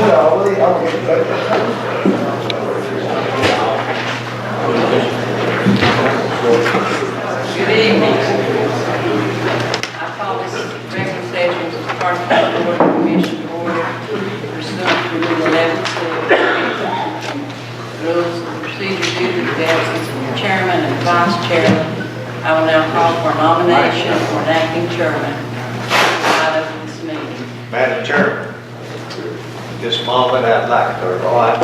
Good evening. I call this regular session of the Clark County Board of Commission order pursuant to Rule 11, rules and procedures due to the absence of the chairman and vice chairman. I will now call for nomination for an acting chairman. Out of this meeting. Madam Chairman, at this moment I'd like to elect a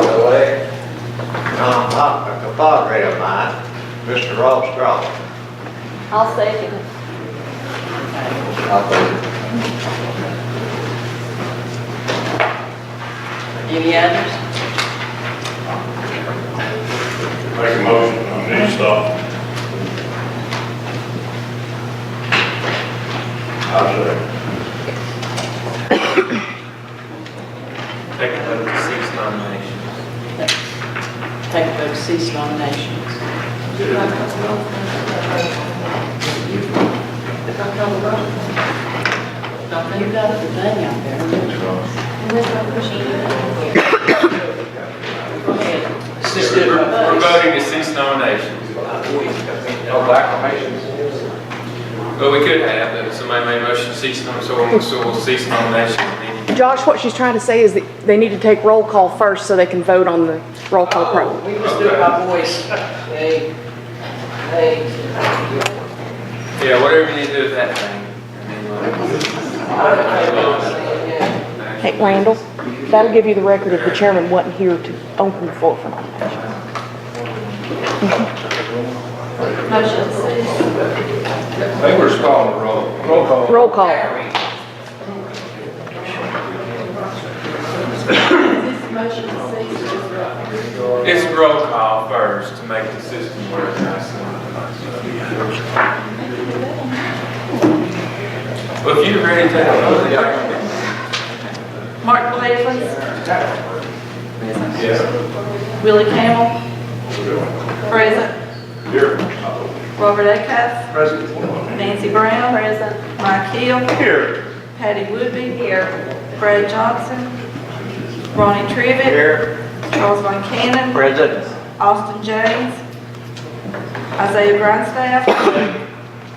compadre of mine, Mr. Ross Crawford. I'll second. Any others? Make a motion on this stuff. I'll say. Take a vote to cease nominations. Take a vote to cease nominations. You've got the thing out there. Go ahead. We're voting to cease nominations. No acclamations. Well, we could have, but somebody made a motion to cease nominations, so we'll cease nominations. Josh, what she's trying to say is that they need to take roll call first so they can vote on the roll call pro. We just do it by voice. Hey. Yeah, whatever you need to do with that thing. Hey, Randall, that'll give you the record if the chairman wasn't here to open the floor for nomination. Motion cease. I think we're just calling a roll call. Roll call. Motion cease. It's a roll call first to make the system work nicely. Well, if you're ready to take a vote, Mark Blakely. Yes. Willie Campbell. Present. Here. Robert Acuff. Present. Nancy Brown. Present. Mike Hill. Here. Patty Woodby. Here. Brad Johnson. Ronnie Trivet. Here. Charles Von Cannon. Present. Austin James. Isaiah Grindstaff.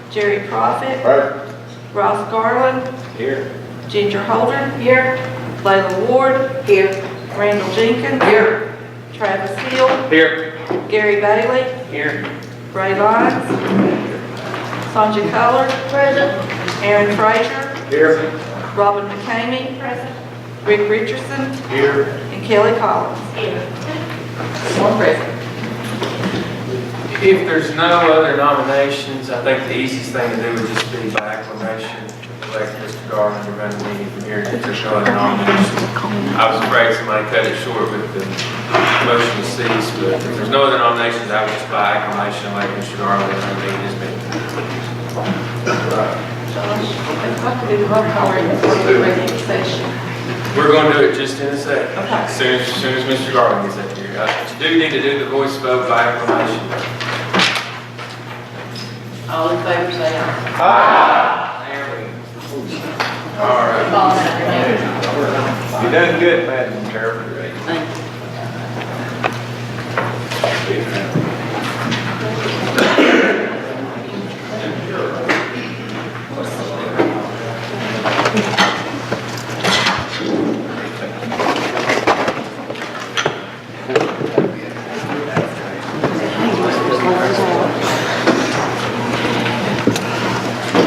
Jerry Prophet. Present. Ross Garland. Here. Ginger Holder. Here. Layla Ward. Here. Randall Jenkins. Here. Travis Hill. here. Gary Bailey. Here. Ray Lyons. Sonja Color. Present. Aaron Frazier. Here. Robin McCamey. Present. Rick Richardson. Here. And Kelly Collins. One present. If there's no other nominations, I think the easiest thing to do would just be by acclamation, elect Mr. Garland to run the meeting from here if there's no other nominations. I was afraid somebody cut it short with the motion to cease, but if there's no other nominations, I would just by acclamation elect Mr. Garland to run the meeting this meeting. Josh, if I could do the roll call right before the regular session. We're going to do it just in a second. Okay. As soon as Mr. Garland gets up here. You do need to do the voice vote by acclamation. All in favor, say aye. All right. You done good, Madam Chairman. Thank you.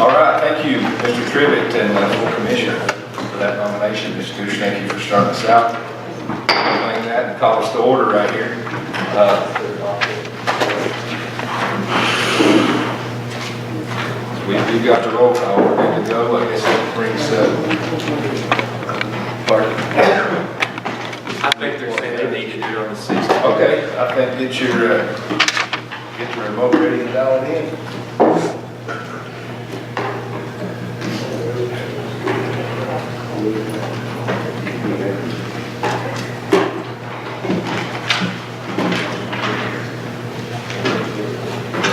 All right, thank you, Mr. Trivet and the full commission for that nomination. Ms. Gooch, thank you for starting us out. Explain that and call us to order right here. We've got the roll call, we're good to go. I guess that brings, pardon? I think they're saying they need to do it on the 16th. Okay, I think get your remote ready and dial it in.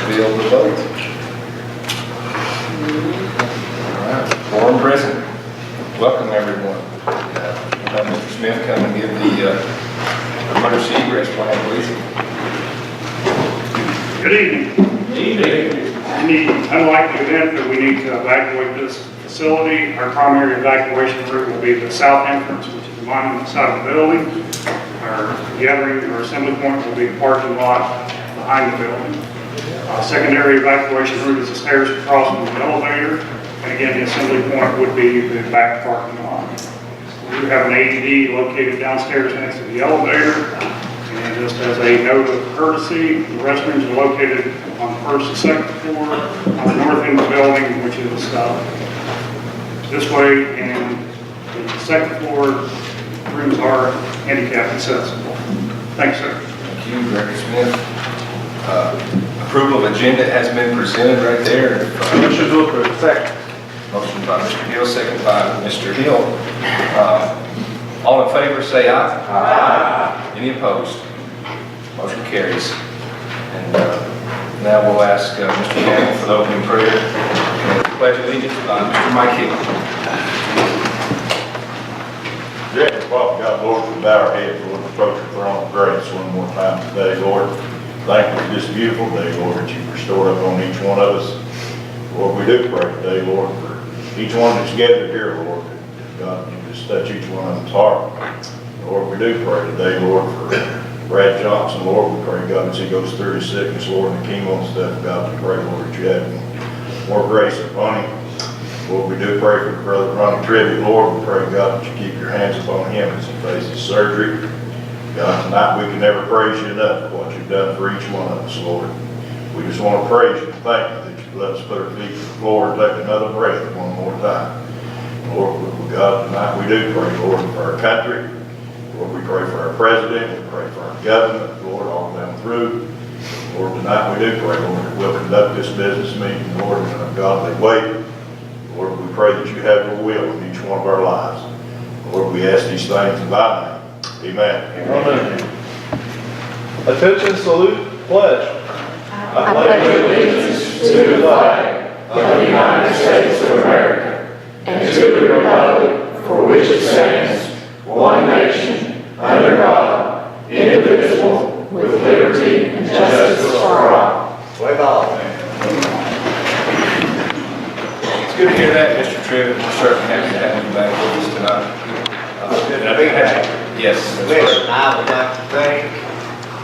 Bill the vote. All right, quorum present. Welcome, everyone. We'll have Mr. Smith come and give the Good evening. Evening. In the unlikely event that we need to evacuate this facility, our primary evacuation route will be the south entrance, which is the monument side of the building. Our gathering or assembly point will be the parking lot behind the building. Secondary evacuation route is the stairs across from the elevator. And again, the assembly point would be the back parking lot. We do have an AED located downstairs next to the elevator. And just as a note of courtesy, the restrooms are located on the first and second floor, on the north end of the building, which is this way, and the second floor rooms are handicap accessible. Thanks, sir. Thank you, Director Smith. Approval of agenda has been presented right there. Motion to approve. Second. Motion by Mr. Hill, second by Mr. Hill. All in favor, say aye. Aye. Any opposed? Motion carries. And now we'll ask Mr. Campbell for the opening prayer. And the pledge of allegiance by Mr. Mike Hill. Dear Father God, Lord, we bow our heads, Lord, approach your throne of grace one more time today, Lord. Thank you for this beautiful day, Lord, that you've restored up on each one of us. Lord, we do pray today, Lord, for each one that's gathered here, Lord, that God, you just touch each one of them's heart. Lord, we do pray today, Lord, for Brad Johnson, Lord, we pray, God, as he goes through his sickness, Lord, and the chemo and stuff, God, we pray, Lord, that you have more grace upon him. Lord, we do pray for Brother Ronnie Tribute, Lord, we pray, God, that you keep your hands upon him as he faces surgery. God, tonight we can never praise you enough for what you've done for each one of us, Lord. We just want to praise you and thank you that you let us put our feet to the floor and take another breath one more time. Lord, God, tonight we do pray, Lord, for our country. Lord, we pray for our president, we pray for our government, Lord, all down through. Lord, tonight we do pray, Lord, that we'll conduct this business meeting, Lord, in a godly way. Lord, we pray that you have your will in each one of our lives. Lord, we ask these things in thy name. Amen. Amen. Attention, salute, pledge. I pledge allegiance to the flag of the United States of America and to the republic for which it stands, one nation, under God, indivisible, with liberty and justice for all. Wave off. It's good to hear that, Mr. Tribbitt. We're certainly happy to have you back with us tonight. Yes, that's Listen, correct. I would like to thank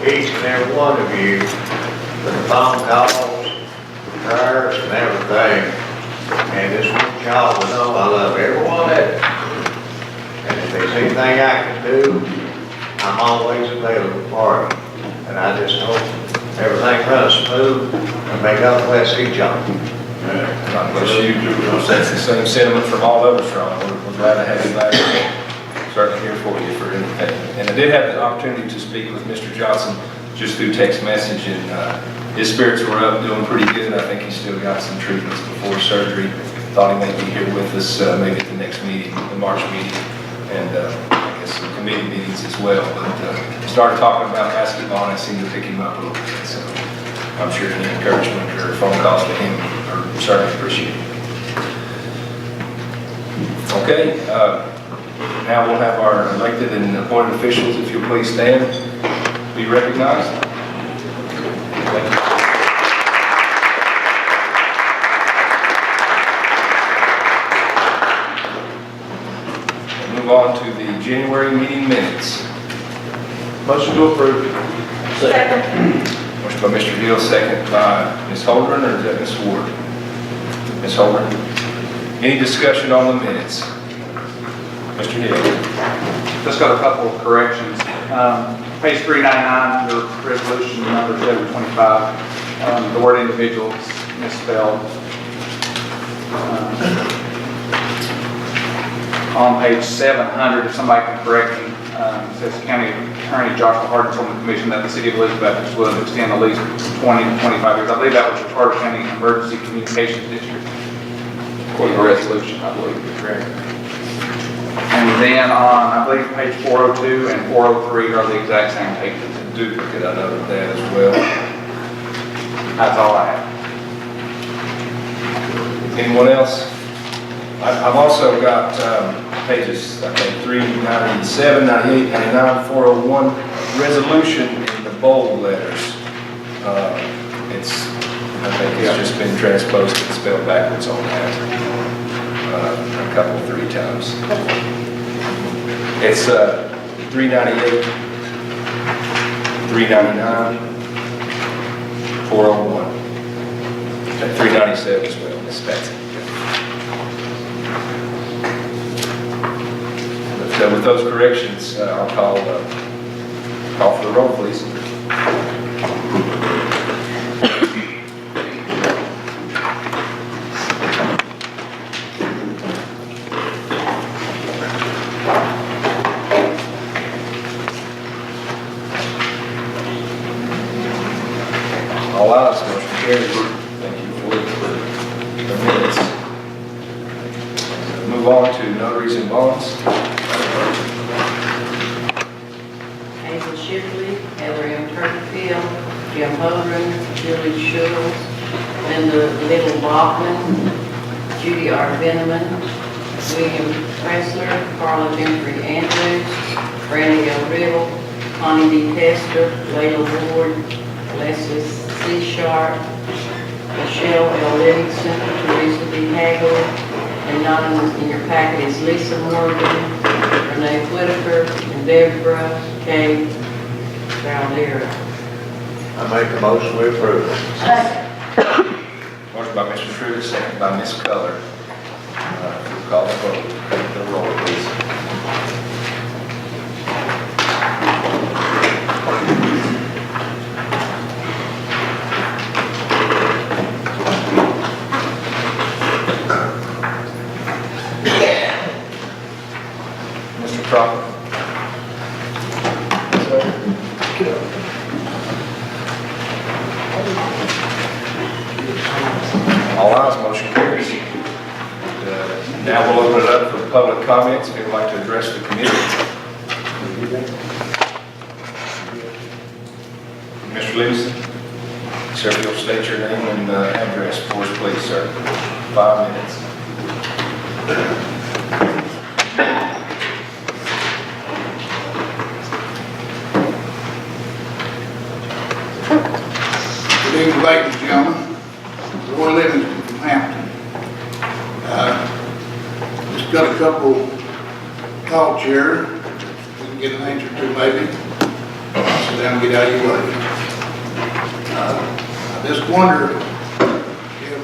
each and every one of you for the phone calls, prayers, and everything. And just want y'all to know I love every one of you. And if there's anything I can do, I'm always available for you. And I just hope everything runs smooth, and may God bless each of you. God bless you. That's the same sentiment from all of us, Ron. We're glad to have you back. Certainly here for you for anything. And I did have the opportunity to speak with Mr. Johnson just through text message, and his spirits were up, doing pretty good. I think he's still got some treatments before surgery. Thought he may be here with us maybe at the next meeting, the March meeting, and I guess some committee meetings as well. But started talking about basketball, and I seemed to pick him up a little bit. So I'm sure any encouragement or phone calls to him are certainly appreciated. Okay. Now we'll have our elected and appointed officials, if you'll please stand, be recognized. Thank you. We'll move on to the January meeting minutes. Motion to approve. Second. Motion by Mr. Hill, second by Ms. Holdren, or is that Ms. Ward? Ms. Holdren. Any discussion on the minutes? Mr. Hill. Just got a couple of corrections. Page 399, your resolution number 725, the word individual is misspelled. On page 700, if somebody can correct me, it says County Attorney Joshua Hardin told the commission that the city of Elizabeth is willing to extend the lease 20 to 25 years. I believe that was your Carter County Emergency Communications District. According to the resolution, I believe you're correct. And then on, I believe, page 402 and 403 are the exact same pages. Duplicate, I noted that as well. That's all I have. Anyone else? I've also got pages, I think, 397, 98, 99, 401, resolution in the bold letters. It's, I think it's just been transposed and spelled backwards on that. A couple, 3 times. It's 398, 399, 401, and 397 as well, Miss Betsy. But with those corrections, I'll call for the roll, please. All ayes, motion carries. Thank you for the minutes. Move on to notaries and bonds. Hazel Shipley, Heather M. Turkeyfield, Jim Holdren, Julie Schultz, Linda Little Bachman, Judy R. Veneman, William Pressler, Carla Jeffrey Andrews, Brandy L. Riddle, Connie D. Tester, Layla Ward, Leslie C. Sharp, Michelle L. Livingston, Teresa B. Hagel, and not in your packet is Lisa Morgan, Renee Whitaker, and Deborah K. Valdera. I make a motion we approve. Motion by Mr. Truitt, second by Ms. Culler. We'll call the vote. Take the roll, please. Mr. Crawford. All ayes, motion carries. Now we'll open it up for public comments. If you'd like to address the committee. Mr. Livingston, sir, if you'll state your name and address for us, please, sir. 5 minutes. Good evening, ladies and gentlemen. Roy Livingston from Hampton. Just got a couple thoughts here. We can get an answer to maybe. Sit down and get out of your way. I just wonder if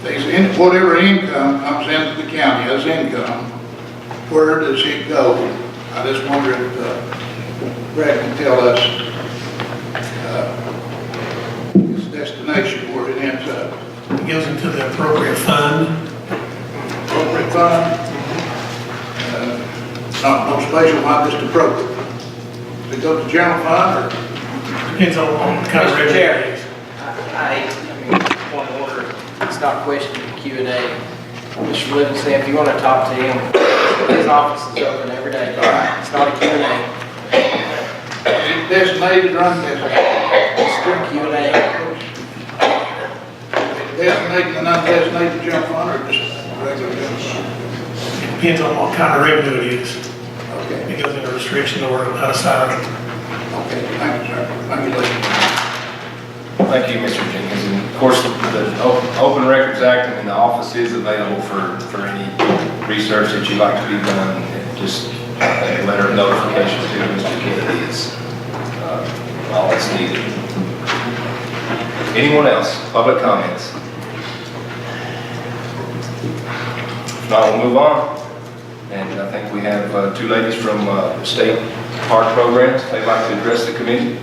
these whatever income comes into the county as income, where does it go? I just wonder if Brad can tell us destination where it ends up. It goes into the appropriate fund. Appropriate fund? No special fund, just appropriate. Does it go to general fund or? Depends on what kind of Mr. revenue Chair, it is. point of order, it's not question, Q&A. Mr. Livingston, if you want to talk to him, his office is open every day. It's not a Q&A. It's designated or undesignated? It's for Q&A. Designated and undesignated general fund or just regular general fund? It depends on what kind of revenue it is. Okay, It goes into restriction or outside. okay, thank you, sir. Thank you, ladies. Thank you, Mr. Jenkins. And of course, the Open Records Act and the office is available for any research that you'd like to be done. Just a letter of notification to Mr. Kennedy is all that's needed. Anyone else? Public comments? If not, we'll move on. And I think we have 2 ladies from State Park Programs. They'd like to address the committee.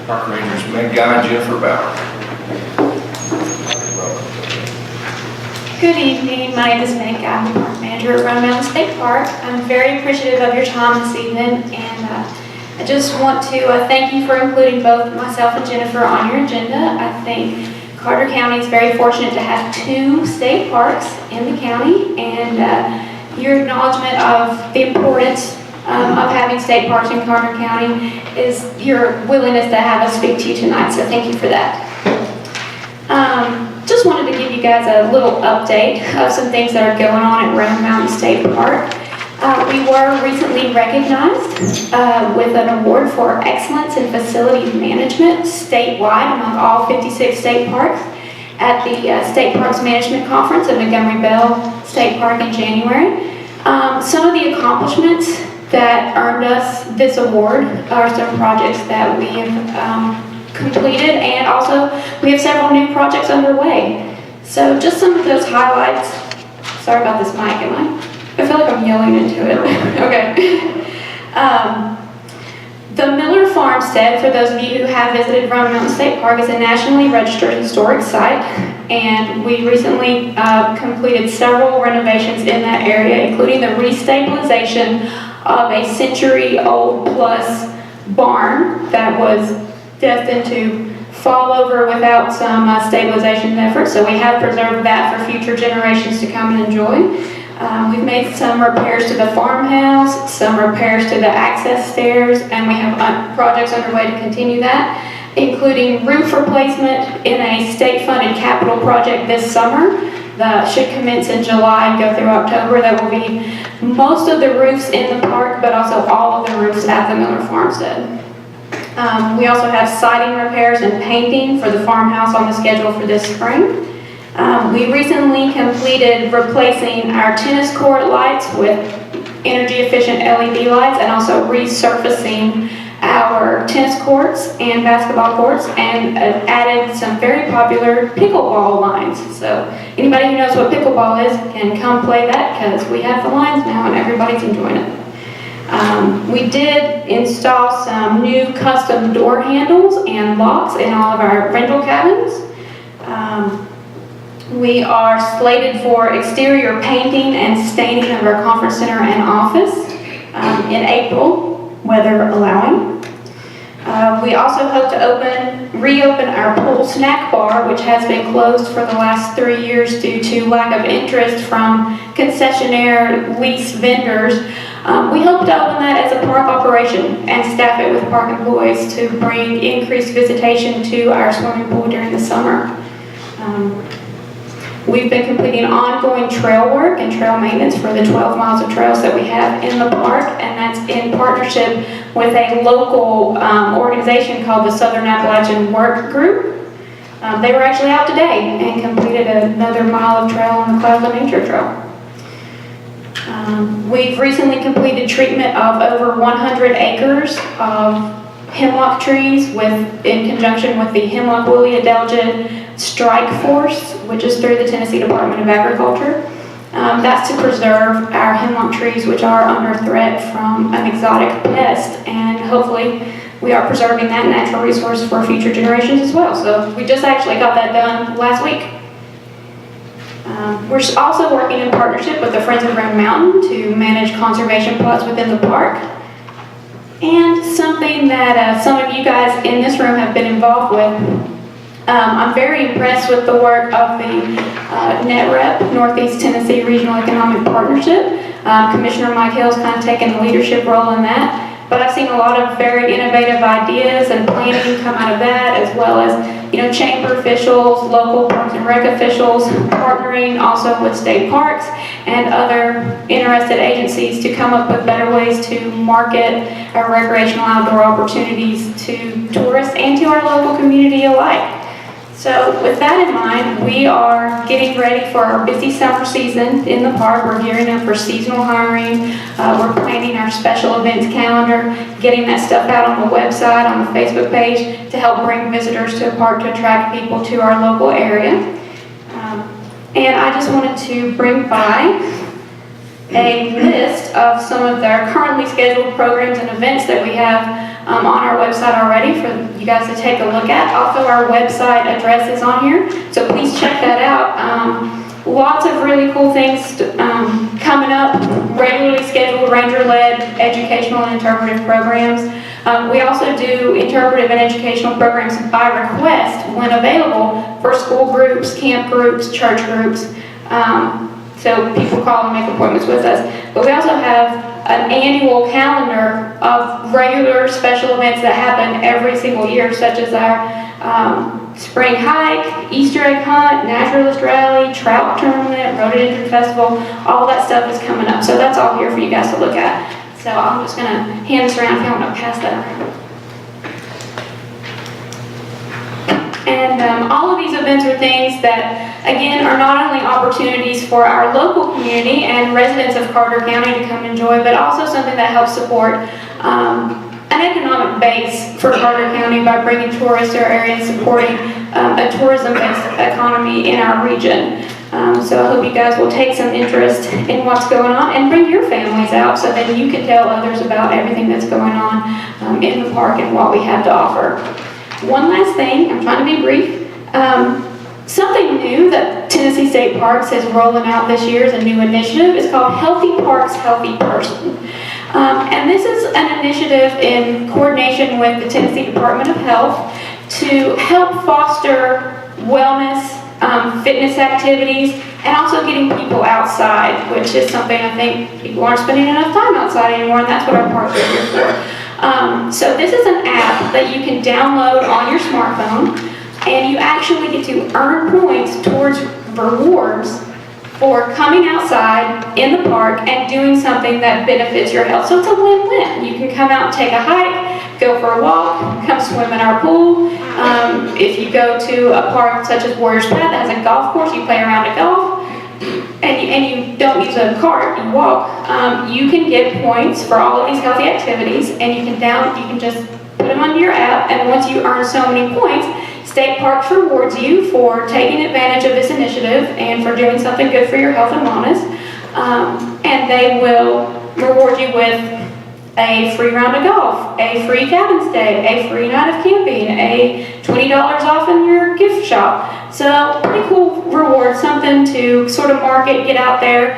Park Rangers, Meg Guy and Jennifer Bauer. Good evening, my name is Meg. I'm the park manager at Round Mountain State Park. I'm very appreciative of your time this evening, and I just want to thank you for including both myself and Jennifer on your agenda. I think Carter County is very fortunate to have 2 state parks in the county, and your acknowledgement of the importance of having state parks in Carter County is your willingness to have us speak to you tonight, so thank you for that. Just wanted to give you guys a little update of some things that are going on at Round Mountain State Park. We were recently recognized with an award for excellence in facility management statewide among all 56 state parks at the State Parks Management Conference at Montgomery Bell State Park in January. Some of the accomplishments that earned us this award are some projects that we have completed, and also we have several new projects underway. So just some of those highlights. Sorry about this mic, I feel like I'm yelling into it. Okay. The Miller Farmstead, for those of you who have visited Round Mountain State Park, is a nationally registered historic site, and we recently completed several renovations in that area, including the restabilization of a century-old plus barn that was destined to fall over without some stabilization efforts. So we have preserved that for future generations to come and enjoy. We've made some repairs to the farmhouse, some repairs to the access stairs, and we have projects underway to continue that, including roof replacement in a state-funded capital project this summer that should commence in July and go through October. That will be most of the roofs in the park, but also all of the roofs at the Miller Farmstead. We also have siding repairs and painting for the farmhouse on the schedule for this spring. We recently completed replacing our tennis court lights with energy-efficient LED lights, and also resurfacing our tennis courts and basketball courts, and added some very popular pickleball lines. So anybody who knows what pickleball is can come play that, because we have the lines now and everybody's enjoying it. We did install some new custom door handles and locks in all of our rental cabins. We are slated for exterior painting and staining of our conference center and office in April, weather allowing. We also hope to reopen our pool snack bar, which has been closed for the last 3 years due to lack of interest from concessionaire lease vendors. We hope to open that as a park operation and staff it with park employees to bring increased visitation to our swimming pool during the summer. We've been completing ongoing trail work and trail maintenance for the 12 miles of trails that we have in the park, and that's in partnership with a local organization called the Southern Appalachian Work Group. They were actually out today and completed another mile of trail on the Cloudland Nature Trail. We've recently completed treatment of over 100 acres of hemlock trees in conjunction with the Hemlock Woolly Adelgid Strike Force, which is through the Tennessee Department of Agriculture. That's to preserve our hemlock trees, which are under threat from an exotic pest, and hopefully we are preserving that natural resource for future generations as well. So we just actually got that done last week. We're also working in partnership with the Friends of Round Mountain to manage conservation plots within the park. And something that some of you guys in this room have been involved with, I'm very impressed with the work of the NetRep, Northeast Tennessee Regional Economic Partnership. Commissioner Mike Hill's kind of taken the leadership role in that. But I've seen a lot of very innovative ideas and planning come out of that, as well as, chamber officials, local parks and rec officials, partnering also with state parks and other interested agencies to come up with better ways to market our recreational outdoor opportunities to tourists and to our local community alike. So with that in mind, we are getting ready for our busy summer season in the park. We're gearing up for seasonal hiring. We're planning our special events calendar, getting that stuff out on the website, on the Facebook page, to help bring visitors to the park, to attract people to our local area. And I just wanted to bring by a list of some of our currently scheduled programs and events that we have on our website already for you guys to take a look at. Also, our website address is on here, so please check that out. Lots of really cool things coming up, regularly scheduled ranger-led educational and interpretive programs. We also do interpretive and educational programs by request when available for school groups, camp groups, church groups. So people call and make appointments with us. But we also have an annual calendar of regular special events that happen every single year, such as our spring hike, Easter egg hunt, naturalist rally, trout tournament, rhododendron festival. All that stuff is coming up. So that's all here for you guys to look at. So I'm just gonna hand this around if you want to pass that around. And all of these events are things that, again, are not only opportunities for our local community and residents of Carter County to come enjoy, but also something that helps support an economic base for Carter County by bringing tourists to our area and supporting a tourism-based economy in our region. So I hope you guys will take some interest in what's going on and bring your families out so that you can tell others about everything that's going on in the park and what we have to offer. One last thing, I'm trying to be brief. Something new that Tennessee State Parks is rolling out this year is a new initiative. It's called Healthy Parks, Healthy Person. And this is an initiative in coordination with the Tennessee Department of Health to help foster wellness, fitness activities, and also getting people outside, which is something I think people aren't spending enough time outside anymore, and that's what our parks are here for. So this is an app that you can download on your smartphone, and you actually get to earn points towards rewards for coming outside in the park and doing something that benefits your health. So it's a win-win. You can come out and take a hike, go for a walk, come swim in our pool. If you go to a park such as Warriors Path that has a golf course, you play around a golf, and you don't use a cart, you walk, you can get points for all of these healthy activities, and you can just put them onto your app, and once you earn so many points, State Parks rewards you for taking advantage of this initiative and for doing something good for your health and wellness. And they will reward you with a free round of golf, a free cabin stay, a free night of camping, a $20 off in your gift shop. So pretty cool reward, something to sort of market, get out there,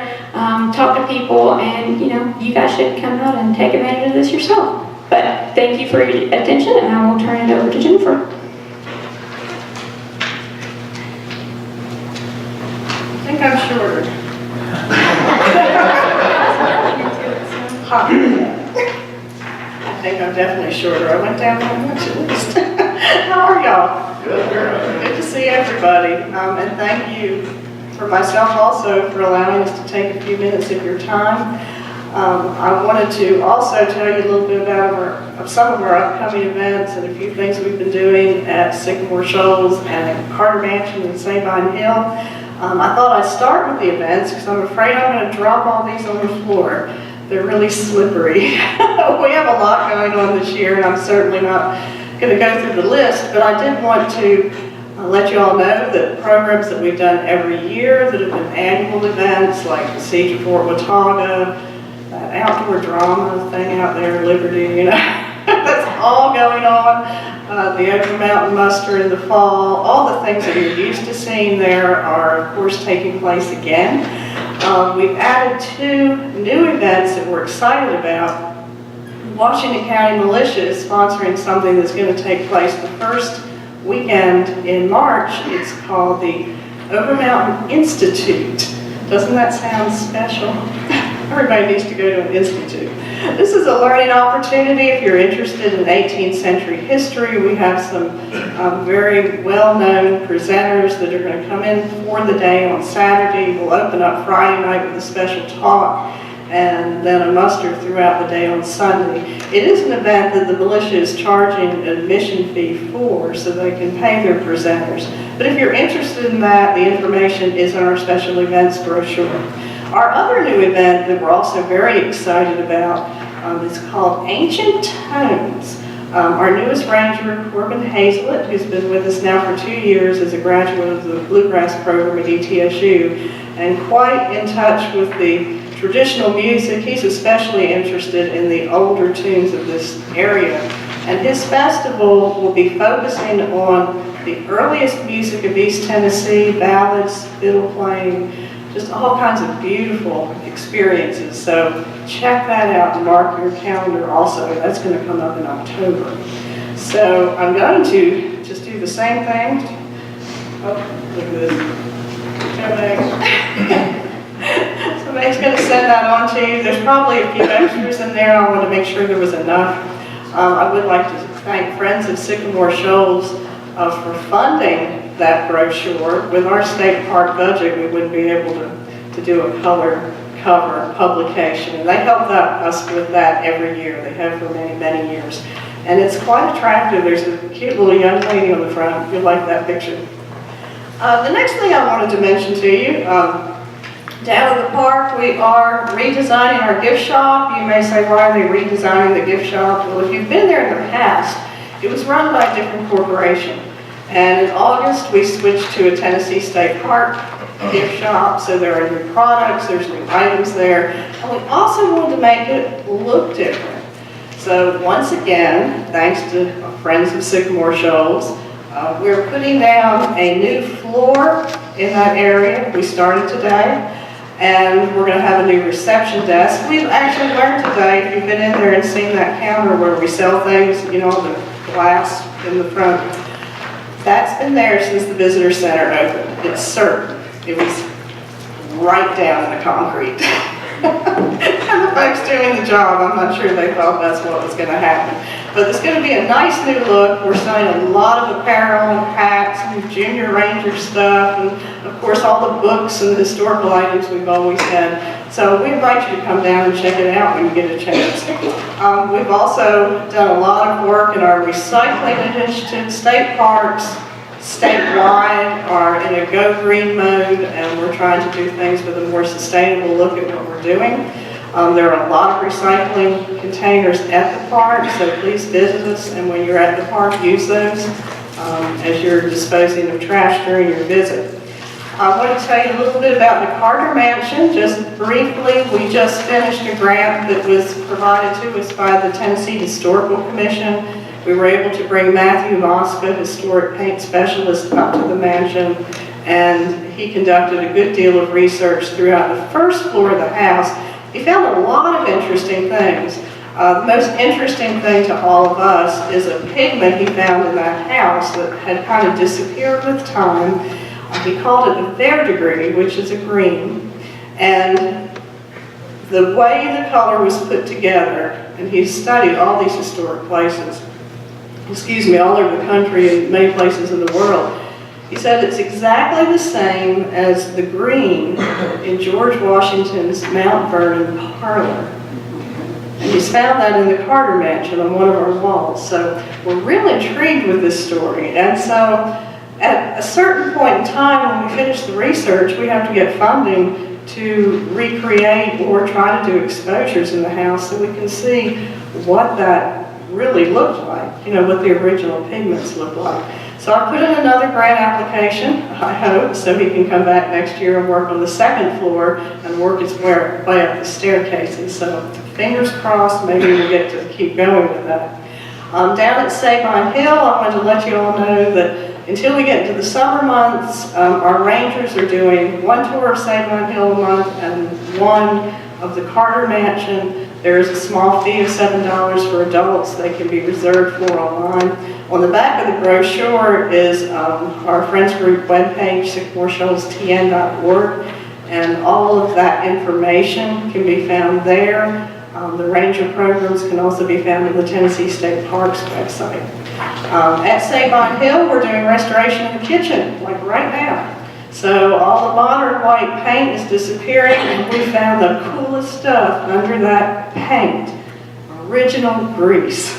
talk to people, and you guys should come out and take advantage of this yourself. But thank you for your attention, and I will turn it over to Jennifer. I think I'm shorter. I think I'm definitely shorter. I went down by much at least. How are y'all? Good to see everybody. And thank you for myself also for allowing us to take a few minutes of your time. I wanted to also tell you a little bit about some of our upcoming events and a few things we've been doing at Sycamore Shoals and at Carter Mansion and Sabine Hill. I thought I'd start with the events because I'm afraid I'm going to drop all these on the floor. They're really slippery. We have a lot going on this year, and I'm certainly not going to go through the list, but I did want to let you all know that programs that we've done every year that have been annual events, like the Siege of Fort Watauga, that outdoor drama thing out there, Liberty, that's all going on. The Oak Mountain Muster in the fall, all the things that you're used to seeing there are, of course, taking place again. We've added 2 new events that we're excited about. Washington County Militia is sponsoring something that's going to take place the first weekend in March. It's called the Over Mountain Institute. Doesn't that sound special? Everybody needs to go to an institute. This is a learning opportunity if you're interested in 18th century history. We have some very well-known presenters that are going to come in for the day on Saturday. We'll open up Friday night with a special talk and then a muster throughout the day on Sunday. It is an event that the militia is charging an admission fee for so they can pay their presenters. But if you're interested in that, the information is in our special events brochure. Our other new event that we're also very excited about is called Ancient Tones. Our newest ranger, Corbin Hazlett, who's been with us now for 2 years as a graduate of the Bluegrass program at ETSU, and quite in touch with the traditional music. He's especially interested in the older tunes of this area. And his festival will be focusing on the earliest music of East Tennessee, ballads, fiddle playing, just all kinds of beautiful experiences. So check that out and mark your calendar also. That's going to come up in October. So I'm going to just do the same thing. Oh, look at this. So Meg's gonna send that on to you. There's probably a few extras in there. I want to make sure there was enough. I would like to thank Friends of Sycamore Shoals for funding that brochure. With our state park budget, we wouldn't be able to do a color cover publication. And they help us with that every year. They have for many, many years. And it's quite attractive. There's a cute little young lady on the front. You'll like that picture. The next thing I wanted to mention to you, down at the park, we are redesigning our gift shop. You may say, why are they redesigning the gift shop? Well, if you've been there in the past, it was run by a different corporation. And in August, we switched to a Tennessee State Park gift shop. So there are new products, there's new items there. And we also wanted to make it look different. So once again, thanks to Friends of Sycamore Shoals, we're putting down a new floor in that area. We started today. And we're going to have a new reception desk. We've actually learned today, if you've been in there and seen that counter where we sell things, you know, the glass in the front, that's been there since the visitor center opened. It's certain. It was right down in the concrete. And the folks doing the job, I'm not sure they thought that's what was going to happen. But it's going to be a nice new look. We're selling a lot of apparel and hats and Junior Ranger stuff, and of course all the books and the historical items we've always had. So we invite you to come down and check it out when you get a chance. We've also done a lot of work in our recycling initiative. State parks statewide are in a go green mode, and we're trying to do things with a more sustainable look at what we're doing. There are a lot of recycling containers at the park, so please visit us, and when you're at the park, use those as you're disposing of trash during your visit. I want to tell you a little bit about the Carter Mansion. Just briefly, we just finished a grant that was provided to us by the Tennessee Historical Commission. We were able to bring Matthew Mosca, historic paint specialist, up to the mansion, and he conducted a good deal of research throughout the first floor of the house. He found a lot of interesting things. The most interesting thing to all of us is a pigment he found in that house that had kind of disappeared with time. He called it the verdigris, which is a green. And the way the color was put together, and he studied all these historic places, all over the country and many places in the world. He said it's exactly the same as the green in George Washington's Mount Vernon parlor. And he's found that in the Carter Mansion on one of our walls. So we're really intrigued with this story. And so at a certain point in time when we finish the research, we have to get funding to recreate or try to do exposures in the house so we can see what that really looked like, you know, what the original pigments looked like. So I put in another grant application, I hope, so he can come back next year and work on the second floor and work his way up the staircases. So fingers crossed, maybe we'll get to keep going with that. Down at Sabine Hill, I wanted to let you all know that until we get into the summer months, our rangers are doing one tour of Sabine Hill a month and one of the Carter Mansion. There is a small fee of $7 for adults. They can be reserved for online. On the back of the brochure is our Friends Group webpage, sycamoreshoalstn.org, and all of that information can be found there. The Ranger programs can also be found on the Tennessee State Parks website. At Sabine Hill, we're doing restoration of the kitchen, like right now. So all the modern white paint is disappearing, and we found the coolest stuff under that paint. Original grease.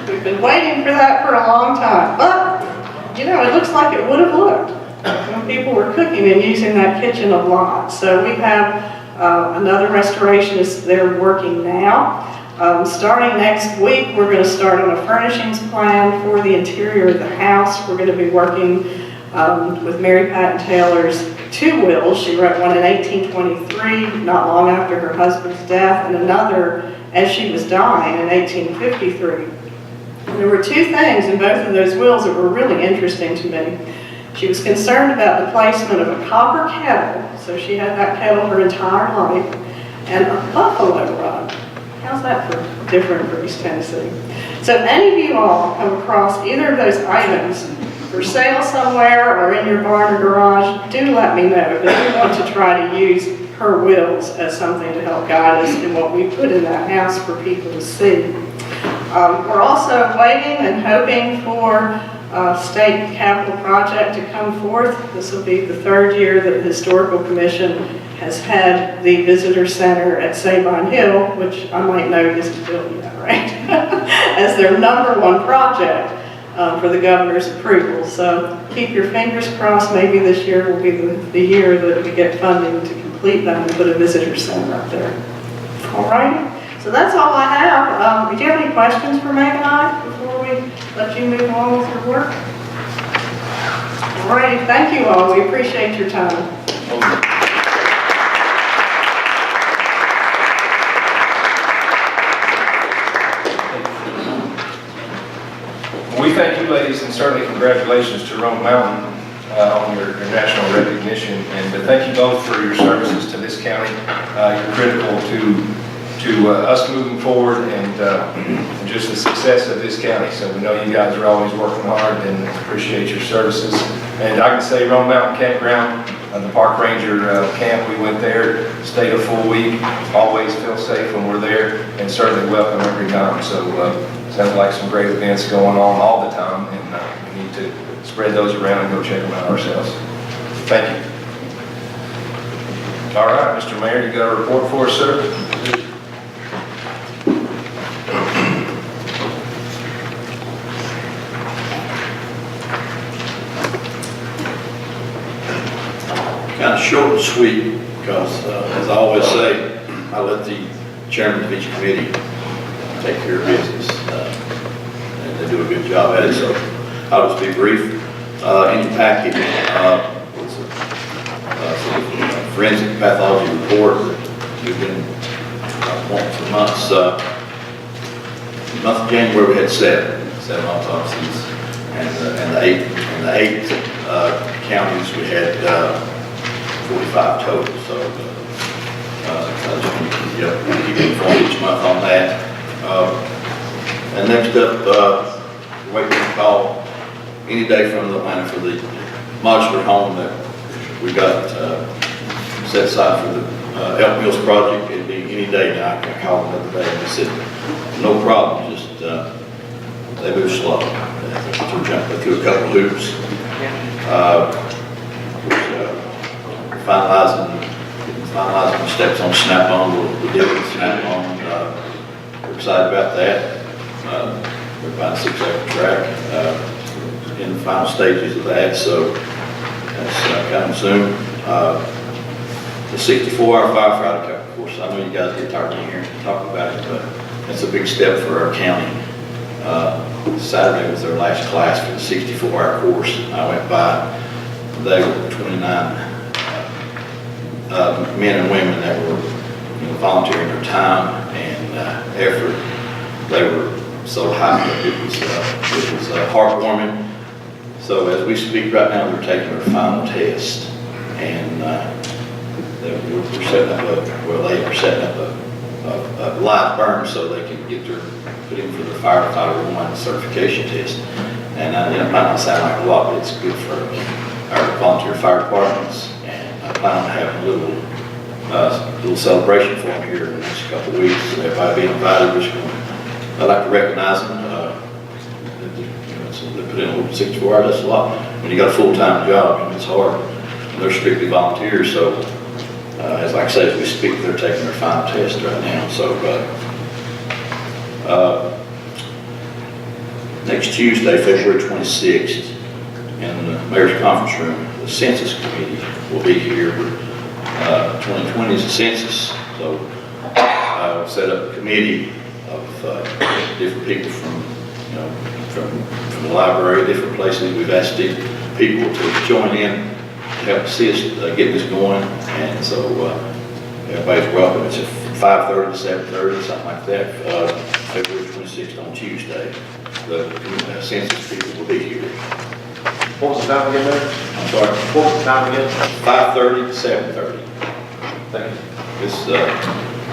We've been waiting for that for a long time, but you know, it looks like it would have looked when people were cooking and using that kitchen a lot. So we have another restorationist there working now. Starting next week, we're going to start on a furnishings plan for the interior of the house. We're going to be working with Mary Patton Taylor's two wills. She wrote one in 1823, not long after her husband's death, and another as she was dying in 1853. And there were two things in both of those wills that were really interesting to me. She was concerned about the placement of a copper kettle, so she had that kettle her entire life, and a buffalo rug. How's that for different for East Tennessee? So if any of you all come across either of those items, for sale somewhere or in your barn or garage, do let me know. But we want to try to use her wills as something to help guide us in what we put in that house for people to see. We're also waiting and hoping for a state capital project to come forth. This will be the 3rd year that the Historical Commission has had the visitor center at Sabine Hill, which I might note isn't built yet, right? As their #1 project for the governor's approval. So keep your fingers crossed. Maybe this year will be the year that we get funding to complete that and put a visitor center up there. All right. So that's all I have. Do you have any questions for Meg and I before we let you move on with your work? All righty. Thank you all. We appreciate your time. We thank you, ladies, and certainly congratulations to Rome Mountain on your national recognition. And thank you both for your services to this county. You're critical to us moving forward and just the success of this county. So we know you guys are always working hard and appreciate your services. And I can say Rome Mountain Campground, the park ranger camp, we went there, stayed a full week, always feel safe when we're there, and certainly welcome every time. So sounds like some great events going on all the time, and we need to spread those around and go check them out ourselves. Thank you. All right, Mr. Mayor, you got a report for us, sir? Kind of short and sweet, because as I always say, I let the chairman of each committee take care of business, and they do a good job at it, so I'll just be brief. In your packet, was a forensic pathology report that we've been wanting for months. The month of January, we had seven autopsies, and the eight counties, we had 45 total, so I just want to keep you informed each month on that. And next up, waiting to call any day from Atlanta for the modular home that we got set aside for the Elk Mills project. It'd be any day now. I called them the other day and they said, no problem, just they move slow. We're jumping through a couple of hoops. Finalizing the steps on Snap-on. We'll deal with Snap-on. We're excited about that. We're buying a 6-acre track in the final stages of that, so that's coming soon. The 64-hour firefighter course, I know you guys get tired of hearing me talk about it, but it's a big step for our county. Saturday was their last class for the 64-hour course. I went by, they were 29 men and women that were volunteering their time and effort. They were so hyped up. It was heartwarming. So as we speak right now, they're taking their final test, and we're setting up they are setting up a live burn so they can get put in for the firefighter 1 certification test. And it might not sound like a lot, but it's good for our volunteer fire departments. And I plan on having a little celebration for them here in the next couple of weeks. So everybody be invited. I'd like to recognize them. They put in over 64 hours. That's a lot. When you got a full-time job, it's hard. They're strictly volunteers, so as like I say, as we speak, they're taking their final test right now. So next Tuesday, February 26th, in the Mayor's Conference Room, the Census Committee will be here. 2020 is a census, so we'll set up a committee of different people from the library, different places. We've asked people to join in, to help assist getting this going, and so everybody's welcome. It's at 5:30 to 7:30, something like that. February 26th on Tuesday. The census people will be here. What was the time again, Mayor? I'm sorry. What was the time again? 5:30 to 7:30. Thank you. This,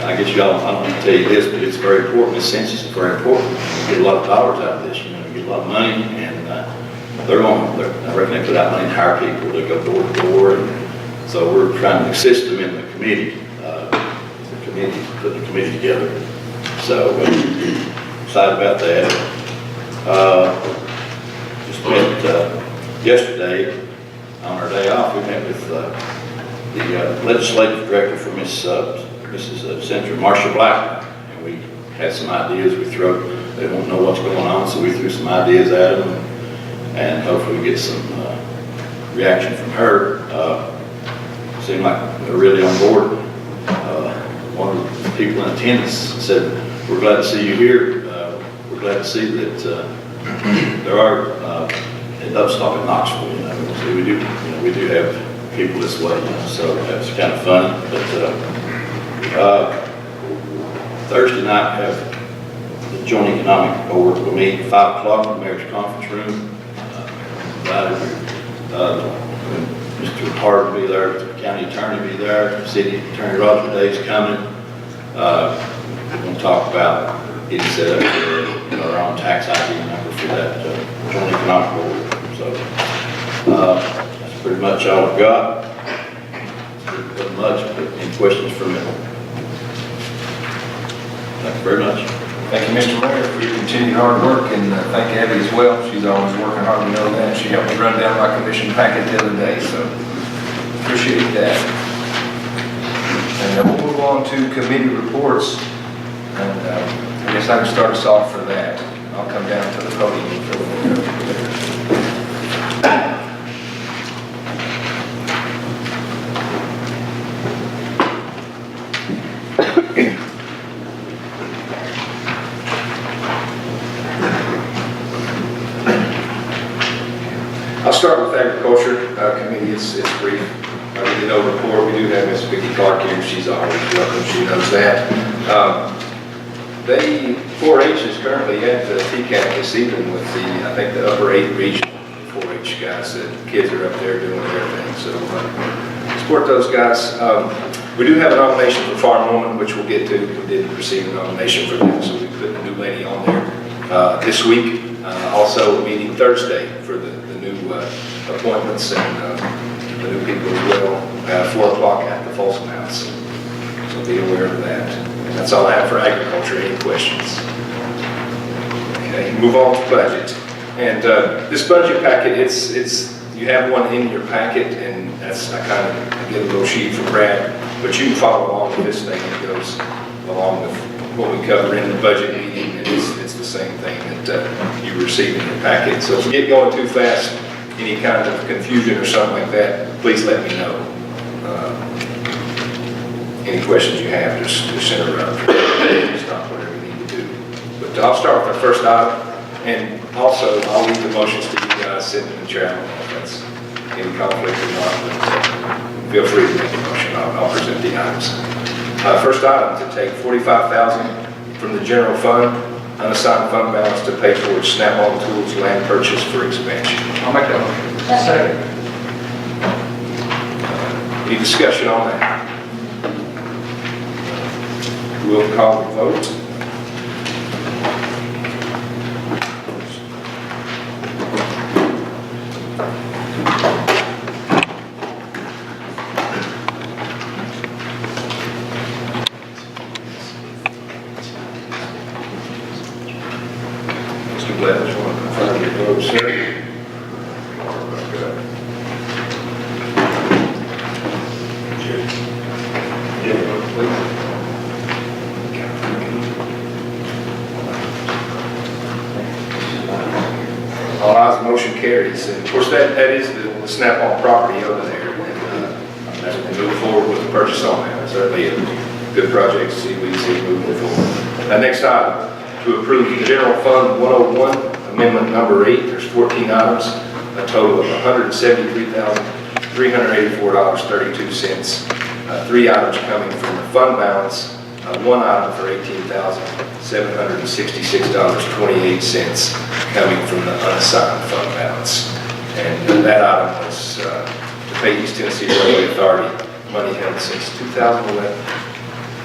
I guess y'all, I don't need to tell you this, but it's very important. This census is very important. You get a lot of dollars out of this. You get a lot of money, and I reckon they put out money to hire people to go door to door. And so we're trying to assist them in the committee, putting the committee together. So excited about that. Just met yesterday on our day off. We met with the legislative director for Mrs. Senator Marsha Blackburn, and we had some ideas. They won't know what's going on, so we threw some ideas at them, and hopefully we get some reaction from her. Seemed like they're really on board. One of the people in attendance said, "We're glad to see you here. We're glad to see that there are an upstop in Knoxville. You know, so we do have people this way. You know, so that's kind of funny." But Thursday night, we have the Joint Economic Board will meet at 5 o'clock in the mayor's conference room. Mr. Hart will be there, the county attorney will be there, city attorney Roger Day's coming. We're going to talk about getting set up for our own tax ID number for that Joint Economic Board. So that's pretty much all I've got. Pretty much, but any questions for me? Thank you very much. Thank you, Mr. Mayor, for your continued hard work, and thank Abby as well. She's always working hard, we know that. She helped me run down my commission packet the other day, so appreciate that. And we'll move on to committee reports, and I guess I can start us off for that. I'll come down to the podium and fill in there. I'll start with agriculture committee. It's brief. Really no report. We do have Miss Vicki Clark here. She's always welcome. She knows that. 4-H is currently at the TCAC this evening with I think the upper 8 regional 4-H guys. The kids are up there doing their thing. So support those guys. We do have a nomination for Farm Woman, which we'll get to. We didn't receive a nomination for that, so we put a new lady on there this week. Also meeting Thursday for the new appointments and the new people as well at 4 o'clock at the Folsom House. So be aware of that. And that's all I have for agriculture. Any questions? Okay, move on to budget. And this budget packet, you have one in your packet, and that's I get a little sheet from Brad, but you can follow along with this thing. It goes along with what we cover in the budget meeting, and it's the same thing that you receive in your packet. So if we get going too fast, any kind of confusion or something like that, please let me know. Any questions you have, just interrupt. Stop whatever you need to do. But I'll start with our first item, and also I'll leave the motions to you guys sitting in the chair. If that's any conflict or not, but feel free to make a motion. I'll present the items. First item, to take $45,000 from the general fund, unassigned fund balance to pay for Snap-on Tools land purchase for expansion. I'll make that motion. Second. Any discussion on that? We'll call the vote. Mr. Blevins, you want to confirm your vote, sir? All ayes, motion carries. And of course, that is the Snap-on property over there. And as we move forward with the purchase on that, it's certainly a good project to see moving forward. Next item, to approve the General Fund 101, Amendment Number 8. There's 14 items, a total of $173,384.32. 3 items coming from the fund balance, 1 item for $18,766.28 coming from the unassigned fund balance. And that item was to pay East Tennessee Railway Authority money held since 2011.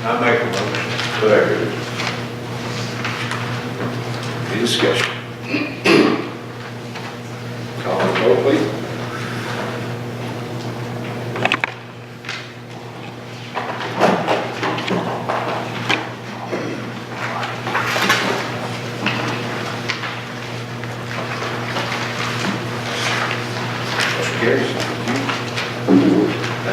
I make a motion. Second. Any discussion? Call Vote, please. Motion carries.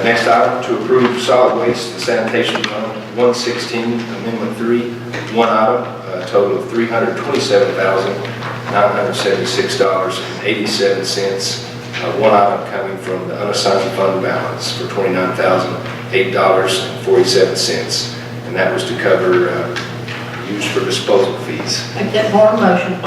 Next item, to approve solid waste and sanitation fund 116, amendment 3, one item, a total of $327,976.87. One item coming from the unassigned fund balance for $29,008.47. And that was to cover use for disposal fees. Make that part of motion.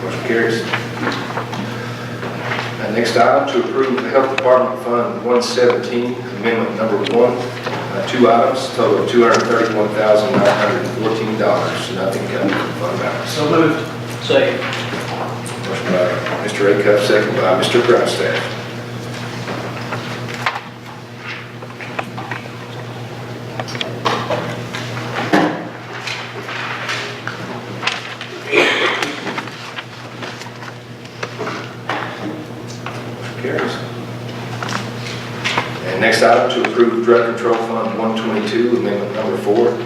Motion carries. Next item, to approve the Health Department Fund 117, amendment number 1. Two items, total of $231,914. Nothing coming from fund balance. So moved. Second. Motion by Mr. Acuff, second by Mr. Grindstaff. Carries. And next item, to approve Drug Control Fund 122, amendment number 4.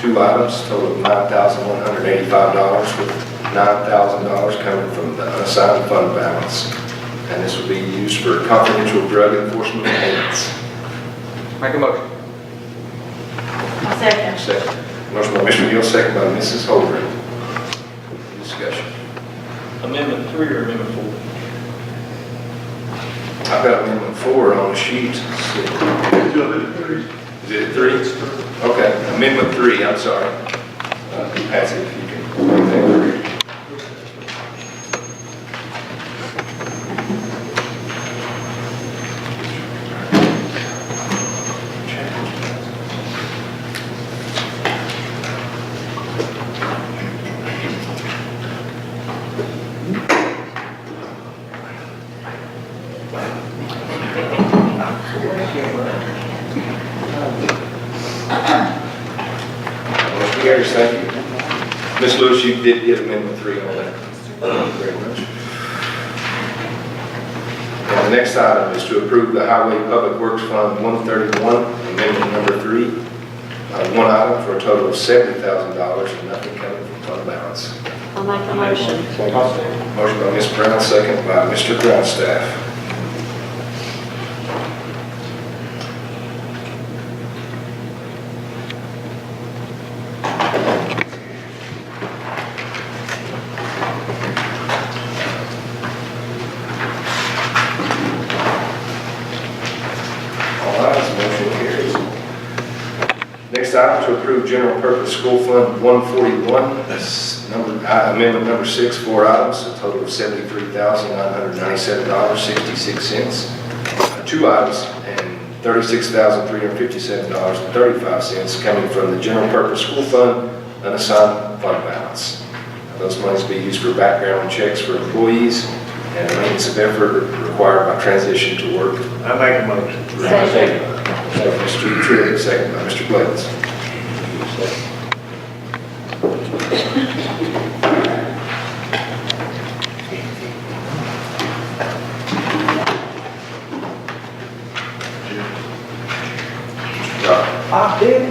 Two items, total of $9,185, with $9,000 coming from the unassigned fund balance. And this will be used for confidential drug enforcement payments. Make a motion. I'll second. Second. Motion by Mr. Gill, second by Mrs. Holdren. Discussion. Amendment 3 or amendment 4? I've got amendment 4 on the sheet. Is it 3? Okay, amendment 3, I'm sorry. Patsy, if you can make that clear. Motion carries, thank you. Ms. Lewis, you did get amendment 3 on that. Thank you very much. And the next item is to approve the Highway Public Works Fund 131, amendment number 3. One item for a total of $70,000 and nothing coming from fund balance. I'll make the motion. Motion by Ms. Brown, second by Mr. Grindstaff. Next item, to approve General Purpose School Fund 141, that's amendment number 6, 4 items, a total of $73,997.66. Two items and $36,357.35 coming from the General Purpose School Fund unassigned fund balance. Those monies be used for background checks for employees and maintenance of effort required by transition to work. I make a motion. Second. Mr. Tripp, second by Mr. Blevins. I did.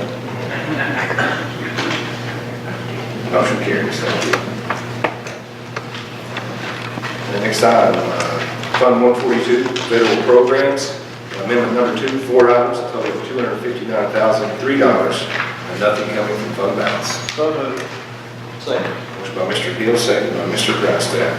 Motion carries, thank you. The next item, Fund 142, federal programs, amendment number 2, 4 items, a total of $259,003, and nothing coming from fund balance. So moved. Second. Motion by Mr. Hill, second by Mr. Grindstaff.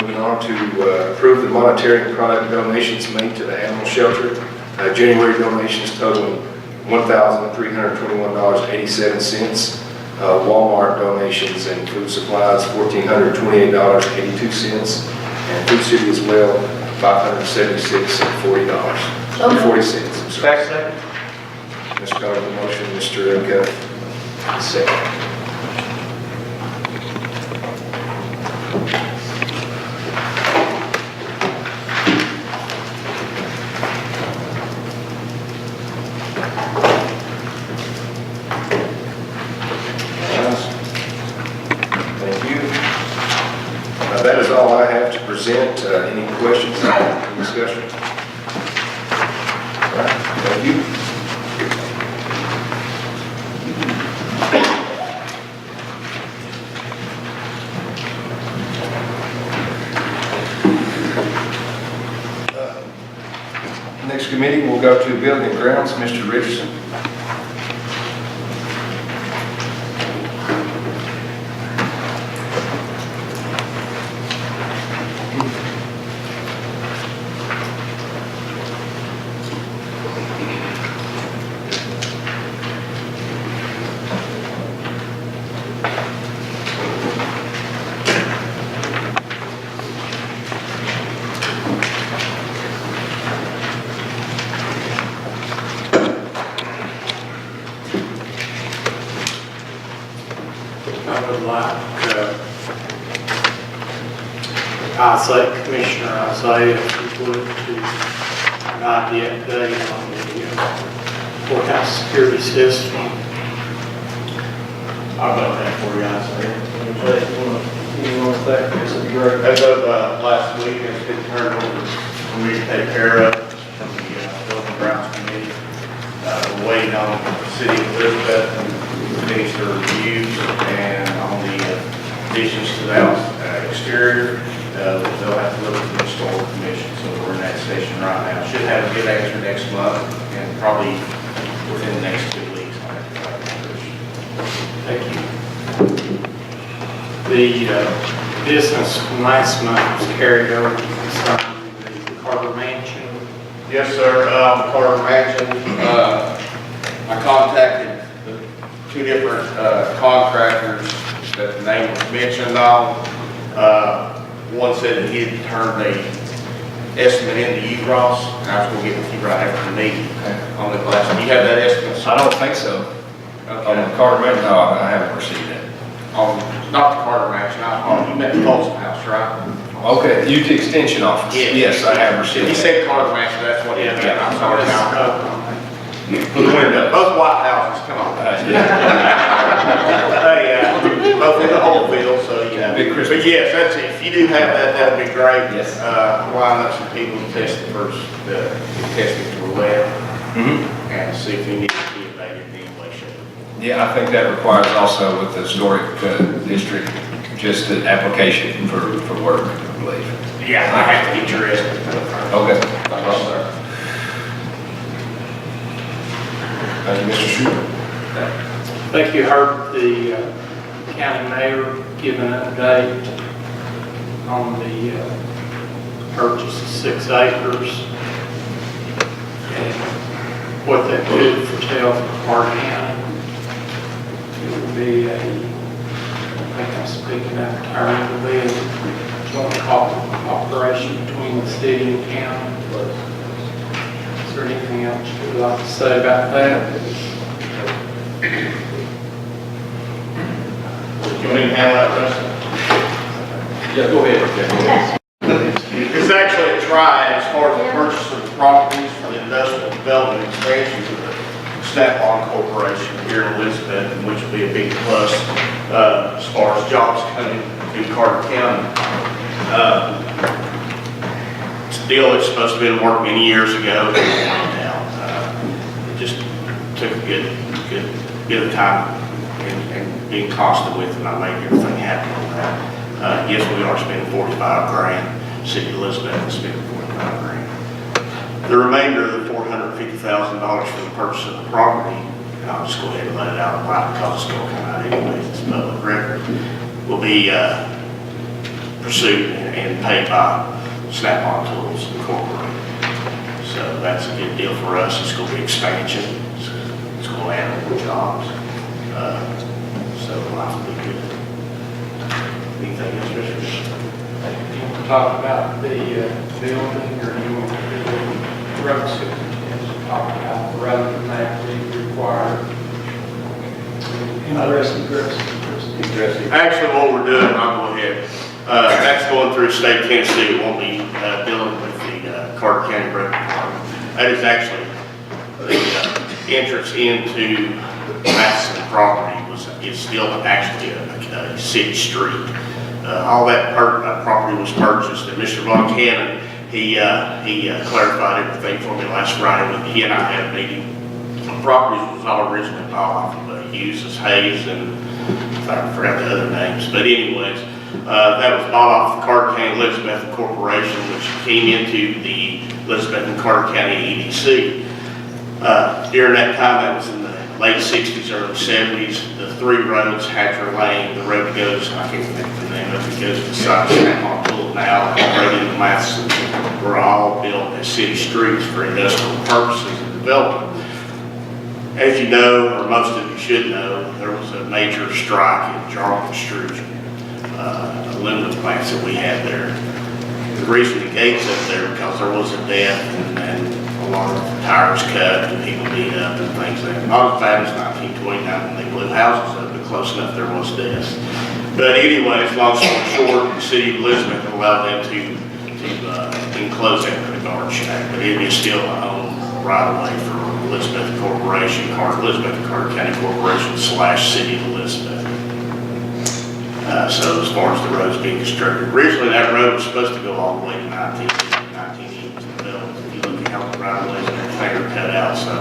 Moving on on to approve the monetary and product donations made to the animal shelter. January donations totaling $1,321.87. Walmart donations and food supplies, $1,428.82. And Food City as well, $576.40. 40 cents. I'm sorry. Second. Mr. Carter, the motion, Mr. Rinka, second. Thank you. That is all I have to present. Any questions, any discussion? All right, thank you. Next committee, we'll go to Building and Grounds, Mr. Richardson. I would like, Commissioner Isaiah, if you would, to provide the update on the courthouse security system. I've got that for you, Isaiah. You want to thank this, it'd be great. As of last week, it's been turned over for me to take care of from the Building and Grounds Committee. We're waiting on the City of Elizabeth to finish their reviews and on the additions to the exterior. They'll have to look at the historical commission, so we're in that station right now. Should have a good answer next month and probably within the next 2 weeks. Thank you. The business from last month was carried over concerning the Carter Mansion. Yes, sir. Carter Mansion, I contacted the 2 different contractors that the name was mentioned on. One said that he had turned the estimate into UROS, and I was going to get with you right after the meeting on the last. Do you have that estimate? I don't think so. On the Carter Mansion, no, I haven't received that. Not the Carter Mansion, you meant the Folsom House, right? Okay, UT Extension Office. Yes, I have received He that. said Carter Mansion, that's what he had. I'm sorry. Both White Houses, come on. Both in the whole field, so yeah. Big Christmas. But yes, that's it. If you do have that, that'd be great. Yes. Line up some people to test the first, test it for lead Mhm. and see if we need to be abated in any way, shape, or form. Yeah, I think that requires also with the historic district, just an application for work, I believe. Yeah, I have to get your estimate. Okay. Thank you, Mr. Schuler. I think you heard the county mayor give an update on the purchase of 6 acres and what that could foretell for Clark County. It would be I think I'm speaking out of turn, it would be a joint operation between the city and county. Is there anything else you would like to say about that? You want me to handle that, Russ? Yeah, go ahead. It's actually a try as far as the purchase of the properties for the industrial development expansion of the Snap-on Corporation here in Elizabeth, and which will be a big plus as far as jobs coming to Carter County. It's a deal that's supposed to have been worked many years ago. It just took a good bit of time and being constant with it, and I made everything happen on that. Yes, we are spending $45,000. City of Elizabeth is spending $45,000. The remainder of the $450,000 for the purchase of the property, I'll just go ahead and let it out loud because it's going to come out anyways, it's public record, will be pursued and paid by Snap-on Tools Incorporated. So that's a good deal for us. It's going to be expansion. It's going to add more jobs. So life will be good. Anything else, Richard? Do you want to talk about the building, or do you want to do the road superintendent talk about the road and that we require? Interesting. Actually, what we're doing, I'll go ahead. That's going through state of Tennessee. It won't be dealing with the Carter County Road Department. That is actually the entrance into Madison property is still actually a city street. All that property was purchased, and Mr. Von Cannon, he clarified everything for me last Friday. He and I had a meeting. The property was all originally bought off of Hughes, Hayes, and I forgot the other names. But anyways, that was bought off the Carter County Elizabeth Corporation, which came into the Elizabeth and Carter County EDC. During that time, that was in the late 60s, early 70s, the three roads, Hatcher Lane, the road that goes, I can't think of the name of it, goes to the side of Snap-on Tool now, and the road into Madison, were all built as city streets for industrial purposes and development. As you know, or most of you should know, there was a major strike in Jarlton Extrusion, aluminum plants that we had there. The reason the gate's up there because there was a death and a lot of tires cut and people beat up and things like that. Not as bad as 1929 when they blew houses up, but close enough there was deaths. But anyways, long story short, the city of Elizabeth allowed them to enclose that with a guard shack, but it is still owned right away for Elizabeth Corporation, Elizabeth and Carter County Corporation / City of Elizabeth. So as far as the roads being constructed, originally that road was supposed to go all the way to 1980s. If you look at how the right of ways and everything are cut out, so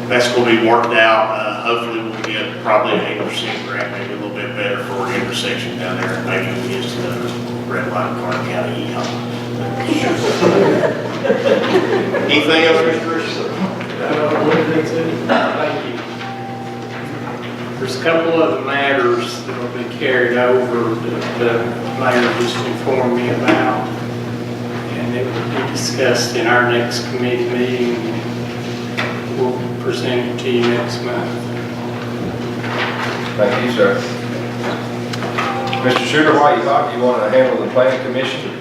that's going to be worked out. Hopefully we'll get probably an 8% grant, maybe a little bit better for an intersection down there, and maybe we'll use the red line Carter County. Anything else, Mr. Richardson? Thank you. There's a couple of matters that will be carried over that the mayor just informed me about, and it will be discussed in our next committee meeting. We'll present it to you next month. Thank you, sir. Mr. Shooter, while you're talking, you want to handle the planning commission?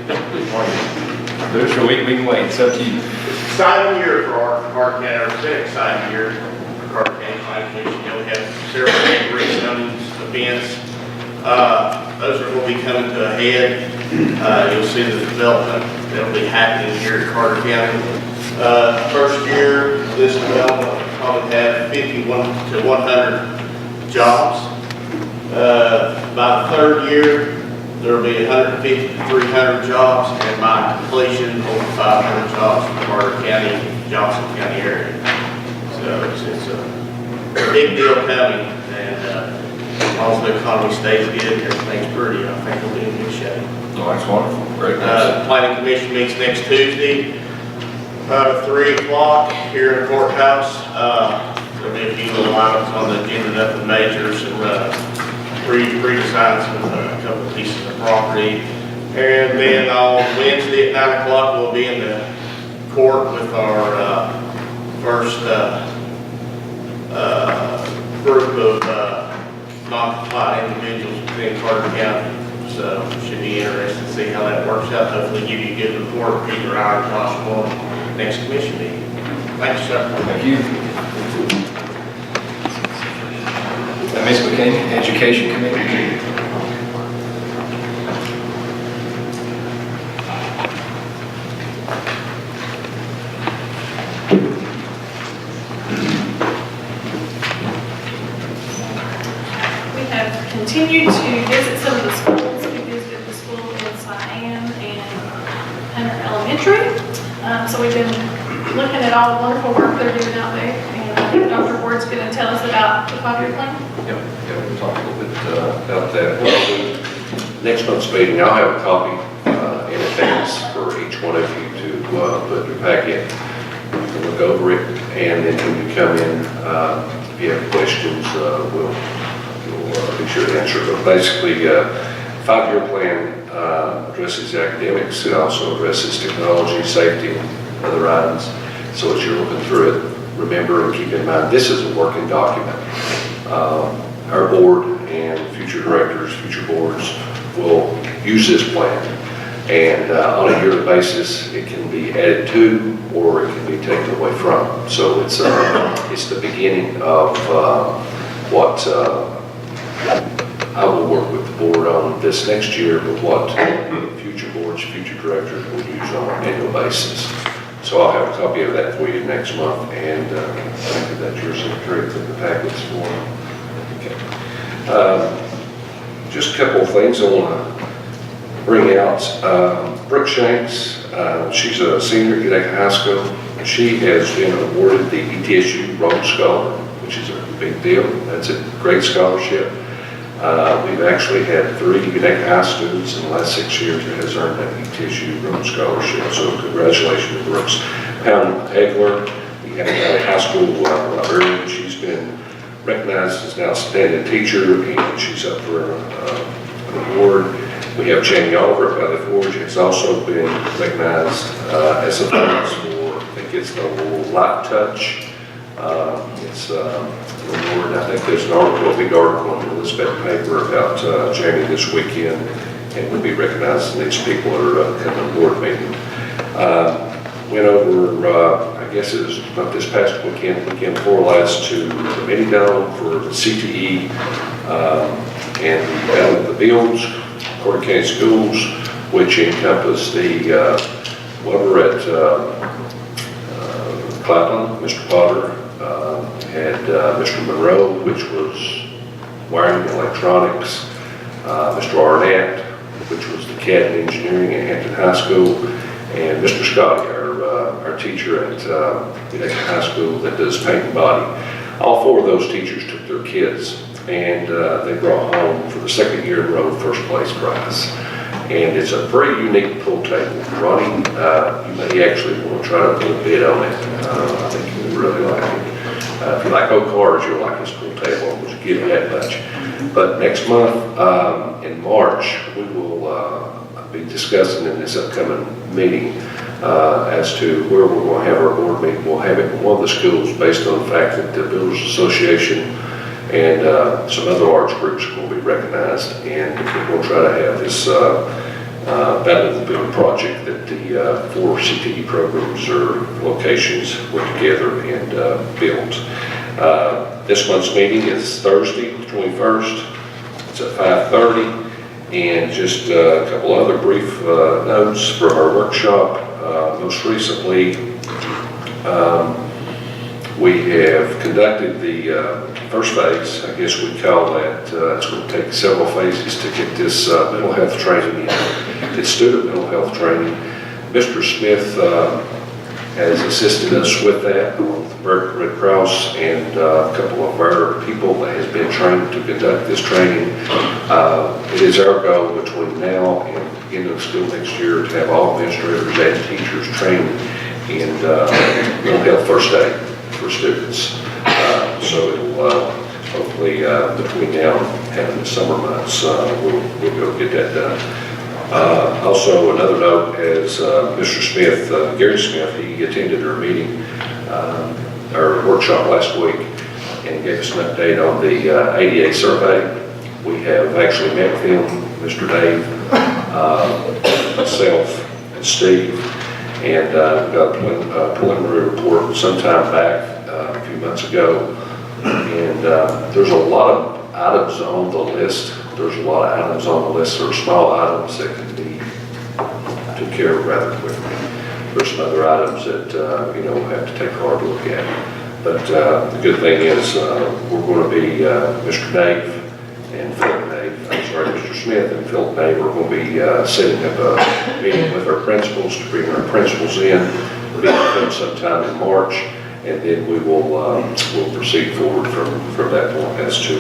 Sure, we can wait. It's up to you. Exciting year for our Carter County. It's been an exciting year for Carter County Planning Commission. We have several rezoning events. Those are going to be coming to a head. You'll see the development that will be happening here in Carter County. First year, this development will probably have 51 to 100 jobs. By the third year, there will be 150 to 300 jobs, and by completion, over 500 jobs in the Carter County, Johnson County area. So it's a big deal coming, and as long as the economy stays good and everything's pretty, I think we'll be in good shape. Oh, that's wonderful. Great. Planning Commission meets next Tuesday, 3 o'clock here in the courthouse. There'll be a few little items on the agenda, nothing majors, and redesign a couple of pieces of property. And then on Wednesday at 9 o'clock, we'll be in the court with our first group of non-compliant individuals within Carter County. So should be interesting to see how that works out. Hopefully give you a good report. Peter, I, and Josh will next commission meeting. Thank you, sir. Thank you. Ms. McKinney, Education Committee. We have continued to visit some of the schools. We visited the school in Cyan and Hunter Elementary. So we've been looking at all the wonderful work they're doing out there. And I think Dr. Ward's going to tell us about the 5-year plan. Yeah, we'll talk a little bit about that. Well, next month's meeting, I'll have a copy in advance for each one of you to put in your packet. You can look over it, and then when you come in, if you have questions, we'll be sure to answer. But basically, 5-year plan addresses academics. It also addresses technology, safety, and other items. So as you're looking through it, remember and keep in mind, this is a working document. Our board and future directors, future boards will use this plan. And on a yearly basis, it can be added to or it can be taken away from. So it's the beginning of what I will work with the board on this next year, but what future boards, future directors will use on an annual basis. So I'll have a copy of that for you next month, and thank you that your secretary took the packets for me. Okay. Just a couple of things I want to bring out. Brooke Shanks, she's a senior at Utica High School. She has been awarded the ETSU Rhodes Scholar, which is a big deal. That's a great scholarship. We've actually had 3 Utica High students in the last 6 years that has earned that ETSU Rhodes Scholarship. So congratulations to Brooks. Pam Hagler, we had a high school librarian. She's been recognized as an outstanding teacher, and she's up for an award. We have Jamie Oliver at Valley Forge. Has also been recognized as a finalist for, I think it's the Light Touch. It's an award. I think there's an article, a big article in the Elizabeth paper about Jamie this weekend, and we'll be recognizing these people that are at the board meeting. Went over, I guess it was not this past weekend before last, to the mini dome for the CTE and the Battle of the Fields, Carter County Schools, which encompass the Weber at Clapham, Mr. Potter, had Mr. Monroe, which was wiring and electronics, Mr. Arnett, which was the CAD and engineering at Hampton High School, and Mr. Scotty, our teacher at Utica High School that does paint and body. All 4 of those teachers took their kids, and they brought home for the 2nd year in a row first place prize. And it's a pretty unique pool table. Ronnie, you may actually want to try to put a bid on it. I think you would really like it. If you like oak cars, you'll like this pool table. I'll just give you that much. But next month, in March, we will be discussing in this upcoming meeting as to where we're going to have our board meeting. We'll have it in one of the schools based on the fact that the Builders Association and some other large groups will be recognized, and we're going to try to have this Battle of the Build project that the 4 CTE programs or locations work together and build. This month's meeting is Thursday, the 21st. It's at 5:30. And just a couple other brief notes from our workshop. Most recently, we have conducted the first phase. I guess we'd call that, it's going to take several phases to get this mental health training in. It's student mental health training. Mr. Smith has assisted us with that, along with the American Red Cross and a couple of our people that has been trained to conduct this training. It is our goal between now and the beginning of school next year to have all administrators and teachers trained in mental health first aid for students. So it'll hopefully between now and having the summer months, we'll be able to get that done. Also, another note, as Mr. Smith, Gary Smith, he attended our meeting, our workshop last week, and gave us an update on the ADA survey. We have actually met with him, Mr. Dave, myself, and Steve, and got a preliminary report sometime back a few months ago. And there's a lot of items on the list. There's a lot of items on the list that are small items that can be took care of rather quickly. There's some other items that we'll have to take a hard look at. But the good thing is we're going to be Mr. Dave and Philip Dave, Mr. Smith and Philip Dave are going to be setting up a meeting with our principals to bring our principals in. We'll be with them sometime in March. And then we will we'll proceed forward from that point as to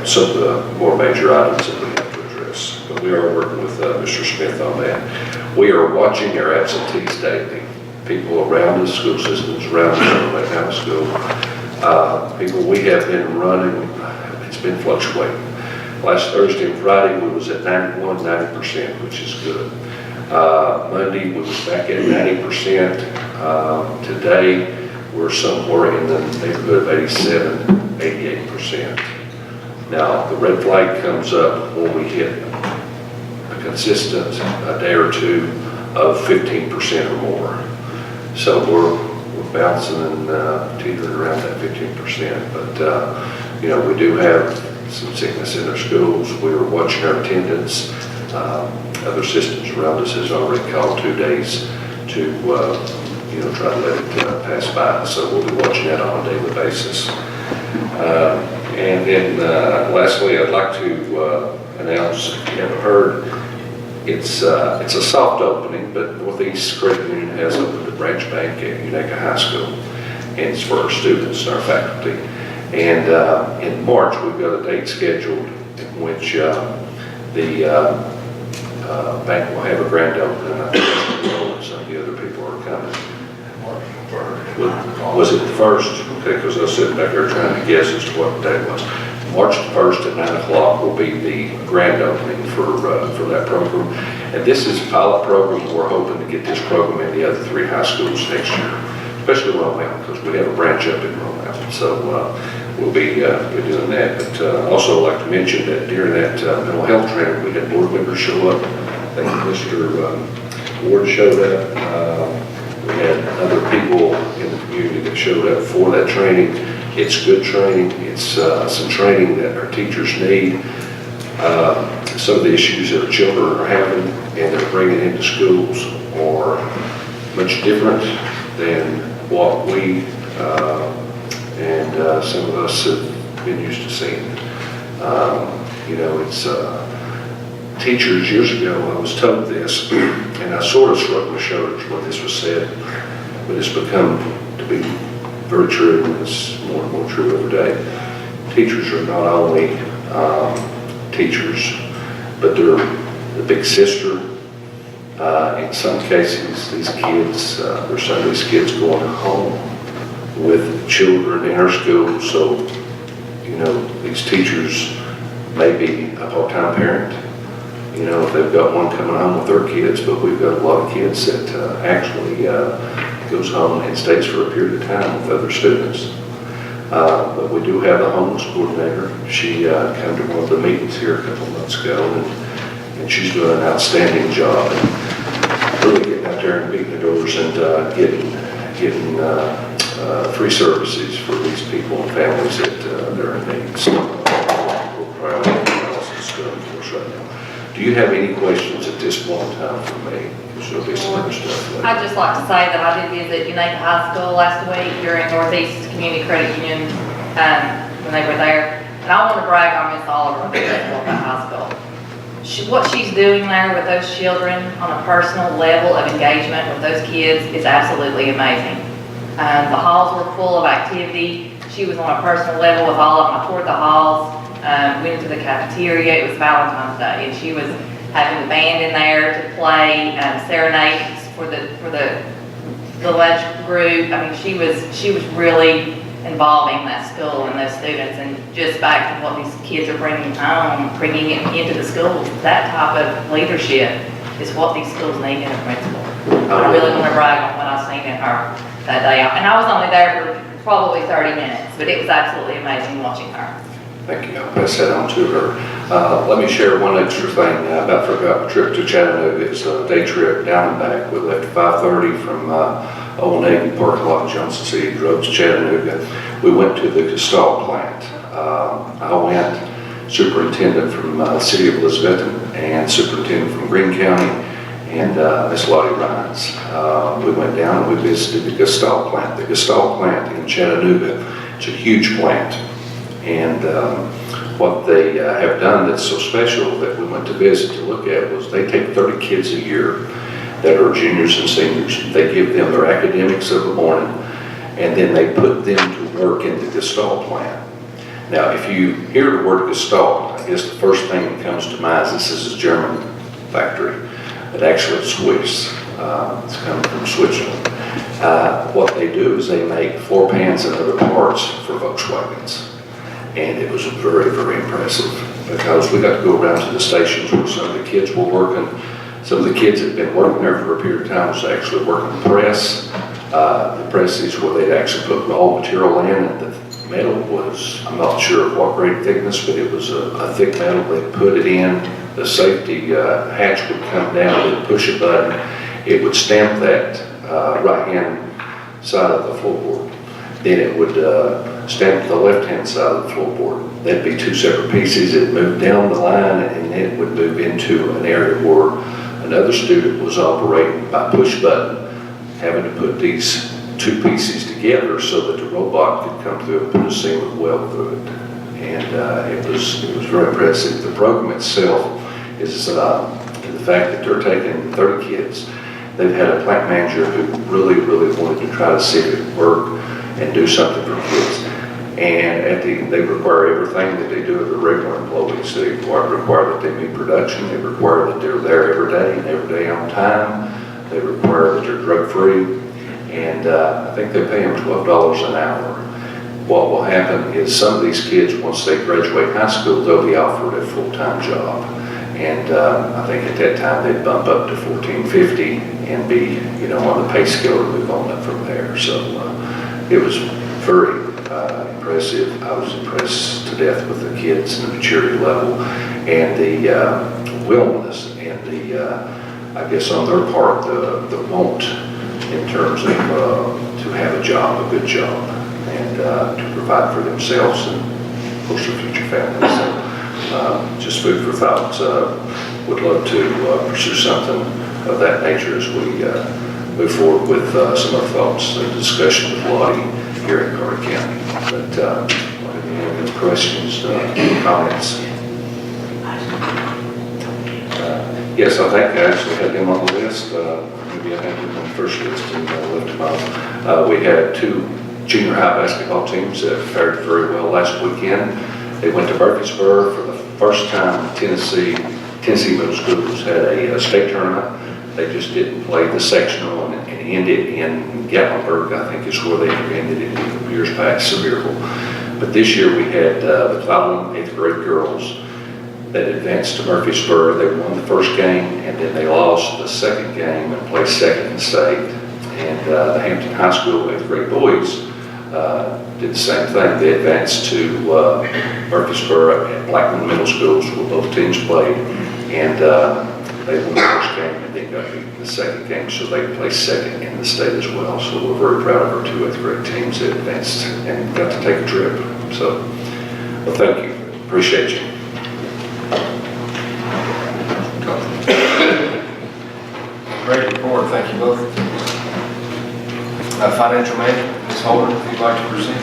some of the more major items that we have to address. But we are working with Mr. Smith on that. We are watching our absentees daily. People around the school systems, around the High School, people we have been running, it's been fluctuating. Last Thursday and Friday, we was at 91, 90%, which is good. Monday, we was back at 90%. Today, we're somewhere in the neighborhood of 87, 88%. Now, the red flag comes up when we hit a consistent day or two of 15% or more. So we're bouncing and teetering around that 15%. But, you know, we do have some sickness in our schools. We were watching our attendance. Other systems around us has already called 2 days to, you know, try to let it pass by. So we'll be watching that on a daily basis. And then lastly, I'd like to announce, if you haven't heard, it's a soft opening, but Northeast Credit Union has opened a branch bank at Unaka High School, and it's for our students and our faculty. And in March, we've got a date scheduled in which the bank will have a grand opening. I think some of the other people are coming. Was it the first? Okay, because I was sitting back there trying to guess as to what day it was. March the 1st at 9 o'clock will be the grand opening for that program. And this is a pilot program. We're hoping to get this program in the other 3 high schools next year, especially Roan Mountain, because we have a branch up in Roan Mountain. So we'll be doing that. But also I'd like to mention that during that mental health training, we had board members show up. I think Mr. Ward showed up. We had other people in the community that showed up for that training. It's good training. It's some training that our teachers need. Some of the issues that our children are having and they're bringing into schools are much different than what we and some of us have been used to seeing. You know, it's teachers years ago, I was told this, and I sort of shrugged my shoulders when this was said, but it's become to be very true, and it's more and more true every day. Teachers are not only teachers, but they're the big sister. In some cases, these kids, there's some of these kids going home with children in our school, so, you know, these teachers may be a part-time parent. You know, if they've got one coming home with their kids, but we've got a lot of kids that actually goes home and stays for a period of time with other students. But we do have a homeless coordinator. She came to one of the meetings here a couple of months ago, and she's doing an outstanding job and really getting out there and beating the doors and getting free services for these people and families that they're in need. So we're proud of what else is going for us right now. Do you have any questions at this point in time for me? There'll be some other stuff later. I'd just like to say that I did visit Unaka High School last week during Northeast Community Credit Union when they were there. And I want to brag on Miss Oliver, the principal of that high school. What she's doing there with those children on a personal level of engagement with those kids is absolutely amazing. The halls were full of activity. She was on a personal level with all of them. I toured the halls. Went into the cafeteria. It was Valentine's Day, and she was having the band in there to play serenades for the lunch group. I mean, she was really involving that school and those students, and just back to what these kids are bringing home, bringing it into the schools. That type of leadership is what these schools need in a principal. I really want to brag on what I've seen in her that day, and I was only there for probably 30 minutes, but it was absolutely amazing watching her. Thank you. I'll pass that on to her. Let me share one extra thing. I about forgot the trip to Chattanooga. It's a day trip down and back. We left at 5:30 from Old Navy parking lot in Johnson City, drove to Chattanooga. We went to the Gestalt plant. I went, superintendent from the city of Elizabethton and superintendent from Greene County, and Miss Lottie Rhines. We went down and we visited the Gestalt plant. The Gestalt plant in Chattanooga, it's a huge plant. And what they have done that's so special that we went to visit to look at was they take 30 kids a year that are juniors and seniors. They give them their academics of the morning, and then they put them to work in the Gestalt plant. Now, if you hear the word Gestalt, I guess the first thing that comes to mind is this is a German factory, but actually it's Swiss. It's coming from Switzerland. What they do is they make floor pans and other parts for Volkswagens. And it was very, very impressive. because we got to go around to the stations where some of the kids were working. Some of the kids that had been working there for a period of time was actually working the press. The press is where they'd actually put raw material in, and the metal was, I'm not sure of what grade thickness, but it was a thick metal. They'd put it in, the safety hatch would come down, they'd push a button, it would stamp that right-hand side of the floorboard. Then it would stamp the left-hand side of the floorboard. That'd be two separate pieces. It'd move down the line, and then it would move into an area where another student was operating by push button, having to put these two pieces together so that the robot could come through and put a seam of weld through it. And it was very impressive. The program itself is the fact that they're taking 30 kids. They've had a plant manager who really wanted to try to see if it would work and do something for kids. And they require everything that they do of their regular employees. They require that they meet production. They require that they're there every day and every day on time. They require that they're drug-free. And I think they pay them $12 an hour. What will happen is some of these kids, once they graduate high school, they'll be offered a full-time job. And I think at that time they'd bump up to $14.50 and be, on the pay scale and move on up from there. So it was very impressive. I was impressed to death with the kids and the maturity level and the willingness and I guess on their part, the want in terms of to have a job, a good job, and to provide for themselves and, of course, their future families. So, just food for thought. Would love to pursue something of that nature as we move forward with some of our thoughts and discussion with Lottie here in Carter County. But any other questions, comments? Yes, I think I actually had them on the list. Maybe I had them on the first list and left them off. We had two junior high basketball teams that fared very well last weekend. They went to Murfreesboro for the first time. Tennessee Middle Schools had a state tournament. They just didn't play the sectional and ended in Gatlinburg, I think is where they ended in years past, Sevierville. But this year we had the Cloudland 8th grade girls that advanced to Murfreesboro. They won the first game, and then they lost the second game and placed second in the state. And the Hampton High School 8th grade boys did the same thing. They advanced to Murfreesboro and Blackman Middle Schools, where both teams played, and they won the first game and then got beat in the second game, so they placed second in the state as well. So we're very proud of our two 8th grade teams that advanced and got to take a trip. So, well, thank you. Appreciate you. Great report, thank you both. Financial management, Ms. Holder, if you'd like to present.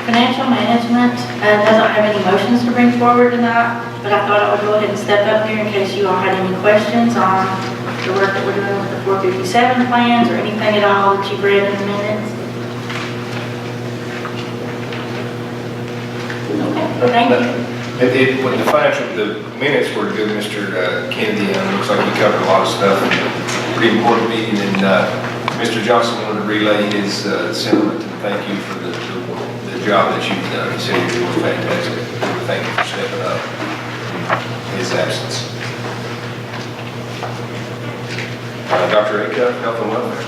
Financial management doesn't have any motions to bring forward tonight, but I thought I would go ahead and step up here in case you all had any questions on the work that we're doing with the 457 plans or anything at all that you've read in the minutes. Okay, thank you. When the minutes were good, Mr. Kennedy, it looks like we covered a lot of stuff. Pretty important meeting, and Mr. Johnson wanted to relay his sentiment and thank you for the job that you've done. He said you were fantastic. Thank you for stepping up in his absence. Dr. Acuff, Health and Welfare.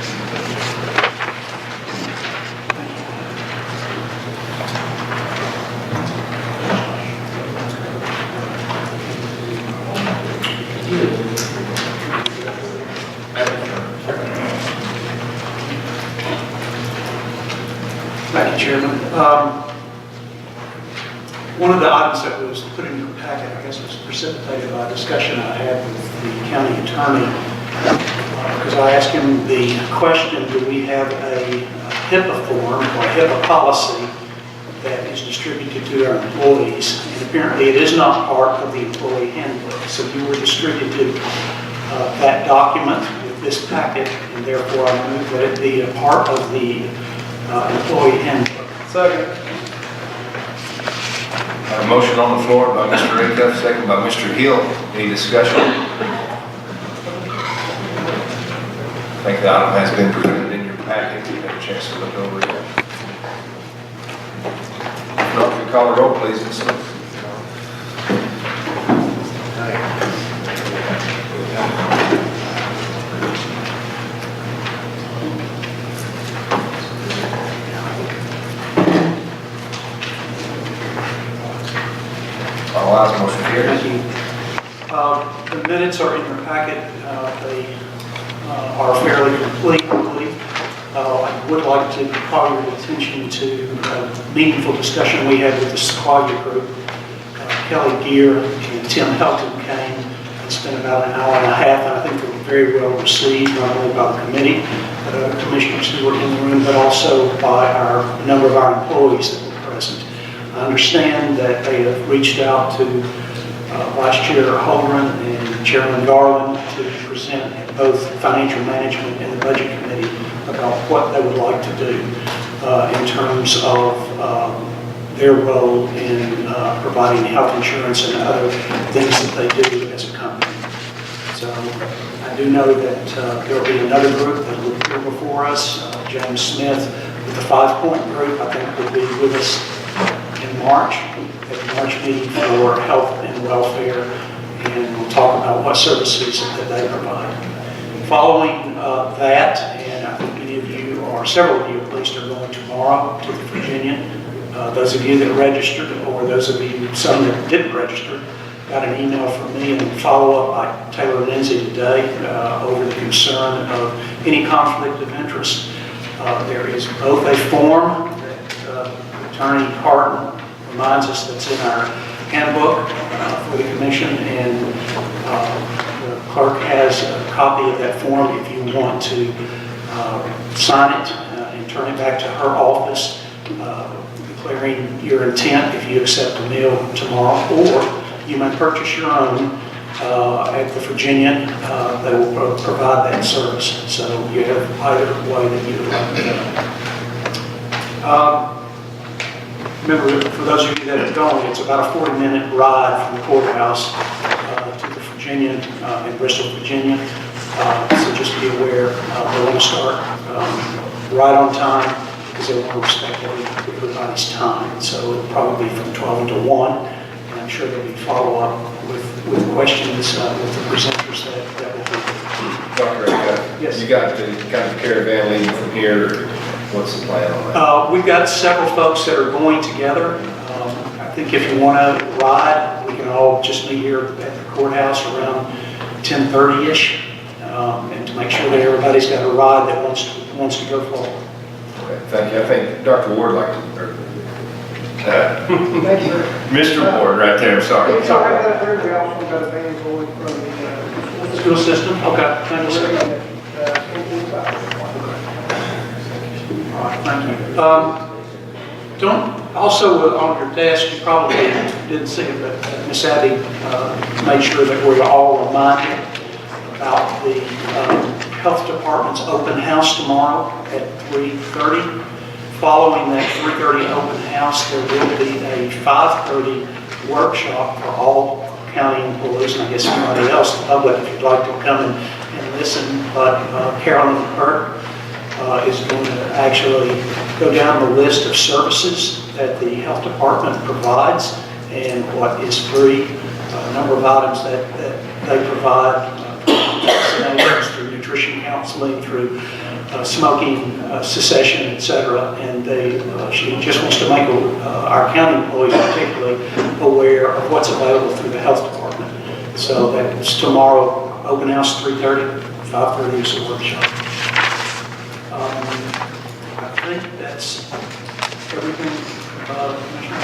Thank you, Chairman. One of the items that was put in your packet, I guess, was precipitated by a discussion I had with the county attorney, because I asked him the question, do we have a HIPAA form or a HIPAA policy that is distributed to our employees? And apparently it is not part of the employee handbook. So you were distributed that document with this packet, and therefore I move that it be a part of the employee handbook. Second. A motion on the floor by Mr. Acuff, second by Mr. Hill. Any discussion? I think the item has been presented in your packet. You've had a chance to look over it. If not, if you call the roll, please, Ms. Smith. All ayes, motion carries. Thank you. The minutes are in your packet. They are fairly complete, I believe. I would like to call your attention to a meaningful discussion we had with the Sequoia group. Kelly Gear and Tim Helton came and spent about an hour and a half, and I think they were very well received, not only by the committee, commissioners who were in the room, but also by a number of our employees that were present. I understand that they have reached out to Vice Chair Holgren and Chairman Garland to present at both Financial Management and the Budget Committee about what they would like to do in terms of their role in providing health insurance and other things that they do as a company. So I do know that there will be another group that will appear before us. James Smith with the 5 Point Group, I think, will be with us in March, at the March meeting for health and welfare, and we'll talk about what services that they provide. Following that, and I think many of you, or several of you at least, are going tomorrow to Virginia. Those of you that registered, or those of you, some that didn't register, got an email from me and follow-up by Taylor Lindsay today over the concern of any conflict of interest. There is both a form that Attorney Harden reminds us that's in our handbook for the commission, and the clerk has a copy of that form if you want to sign it and turn it back to her office, declaring your intent if you accept a meal tomorrow, or you may purchase your own at the Virginian. They will provide that service. So you have either way that you would like to go. Remember, for those of you that are going, it's about a 40-minute ride from the courthouse to the Virginian in Bristol, Virginia. So just be aware, they want to start right on time because they want to respect everybody's time. So it'll probably be from 12 to 1. I'm sure there'll be follow-up with questions with the presenters that will be. Dr. Yes. You got the kind of caravan leading from here. What's the plan on that? We've got several folks that are going together. I think if you want to ride, we can all just meet here at the courthouse around 10:30-ish, and to make sure that everybody's got a ride that wants to go forward. Okay, thank you. I think Dr. Ward would like to. Thank you. Mr. Ward, right there. Sorry. We also got a van going from the school system. Okay. Thank you, sir. All right, thank you. Also on your desk, you probably didn't see it, but Ms. Abby made sure that we're all reminded about the health department's open house tomorrow at 3:30. Following that 3:30 open house, there will be a 5:30 workshop for all county employees, and I guess anybody else, the public, if you'd like to come and listen. But Carolyn Burke is going to actually go down the list of services that the health department provides and what is free, a number of items that they provide, vaccinations, through nutrition counseling, through smoking cessation, etc. And she just wants to make our county employees particularly aware of what's available through the health department. So that's tomorrow, open house 3:30, 5:30 is a workshop. I think that's everything, Commissioner.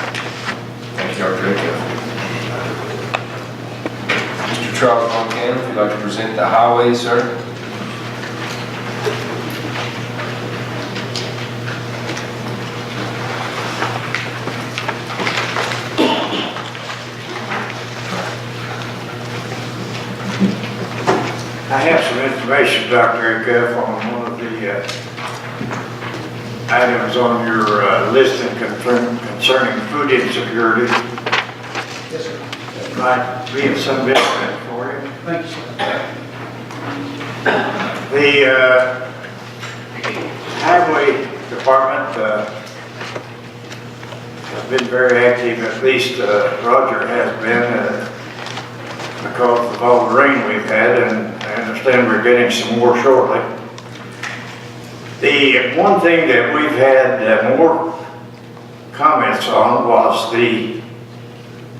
Thank you, Dr. Acuff. Mr. Charles Montana, if you'd like to present the highways, sir. I have some information, Dr. Acuff, on one of the items on your listing concerning food insecurity. Yes, sir. Might be of some benefit for you. Thank you, sir. The Highway Department has been very active, at least Roger has been, because of all the rain we've had, and I understand we're getting some more shortly. The one thing that we've had more comments on was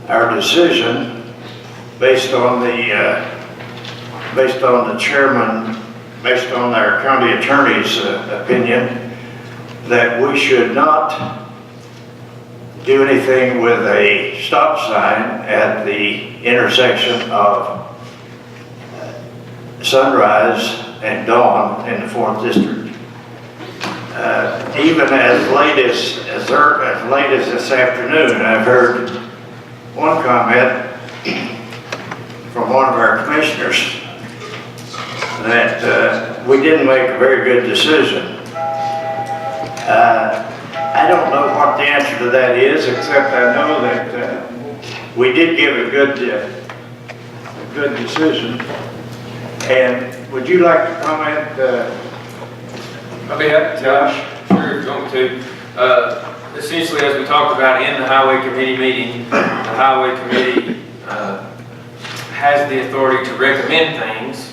our decision based on the chairman, based on our county attorney's opinion, that we should not do anything with a stop sign at the intersection of Sunrise and Dawn in the 4th District. Even as late as this afternoon, I've heard one comment from one of our commissioners that we didn't make a very good decision. I don't know what the answer to that is, except I know that we did give a good decision. And would you like to comment, I'll be happy to, Josh. Sure, if you want me to. Essentially, as we talked about in the Highway Committee meeting, the Highway Committee has the authority to recommend things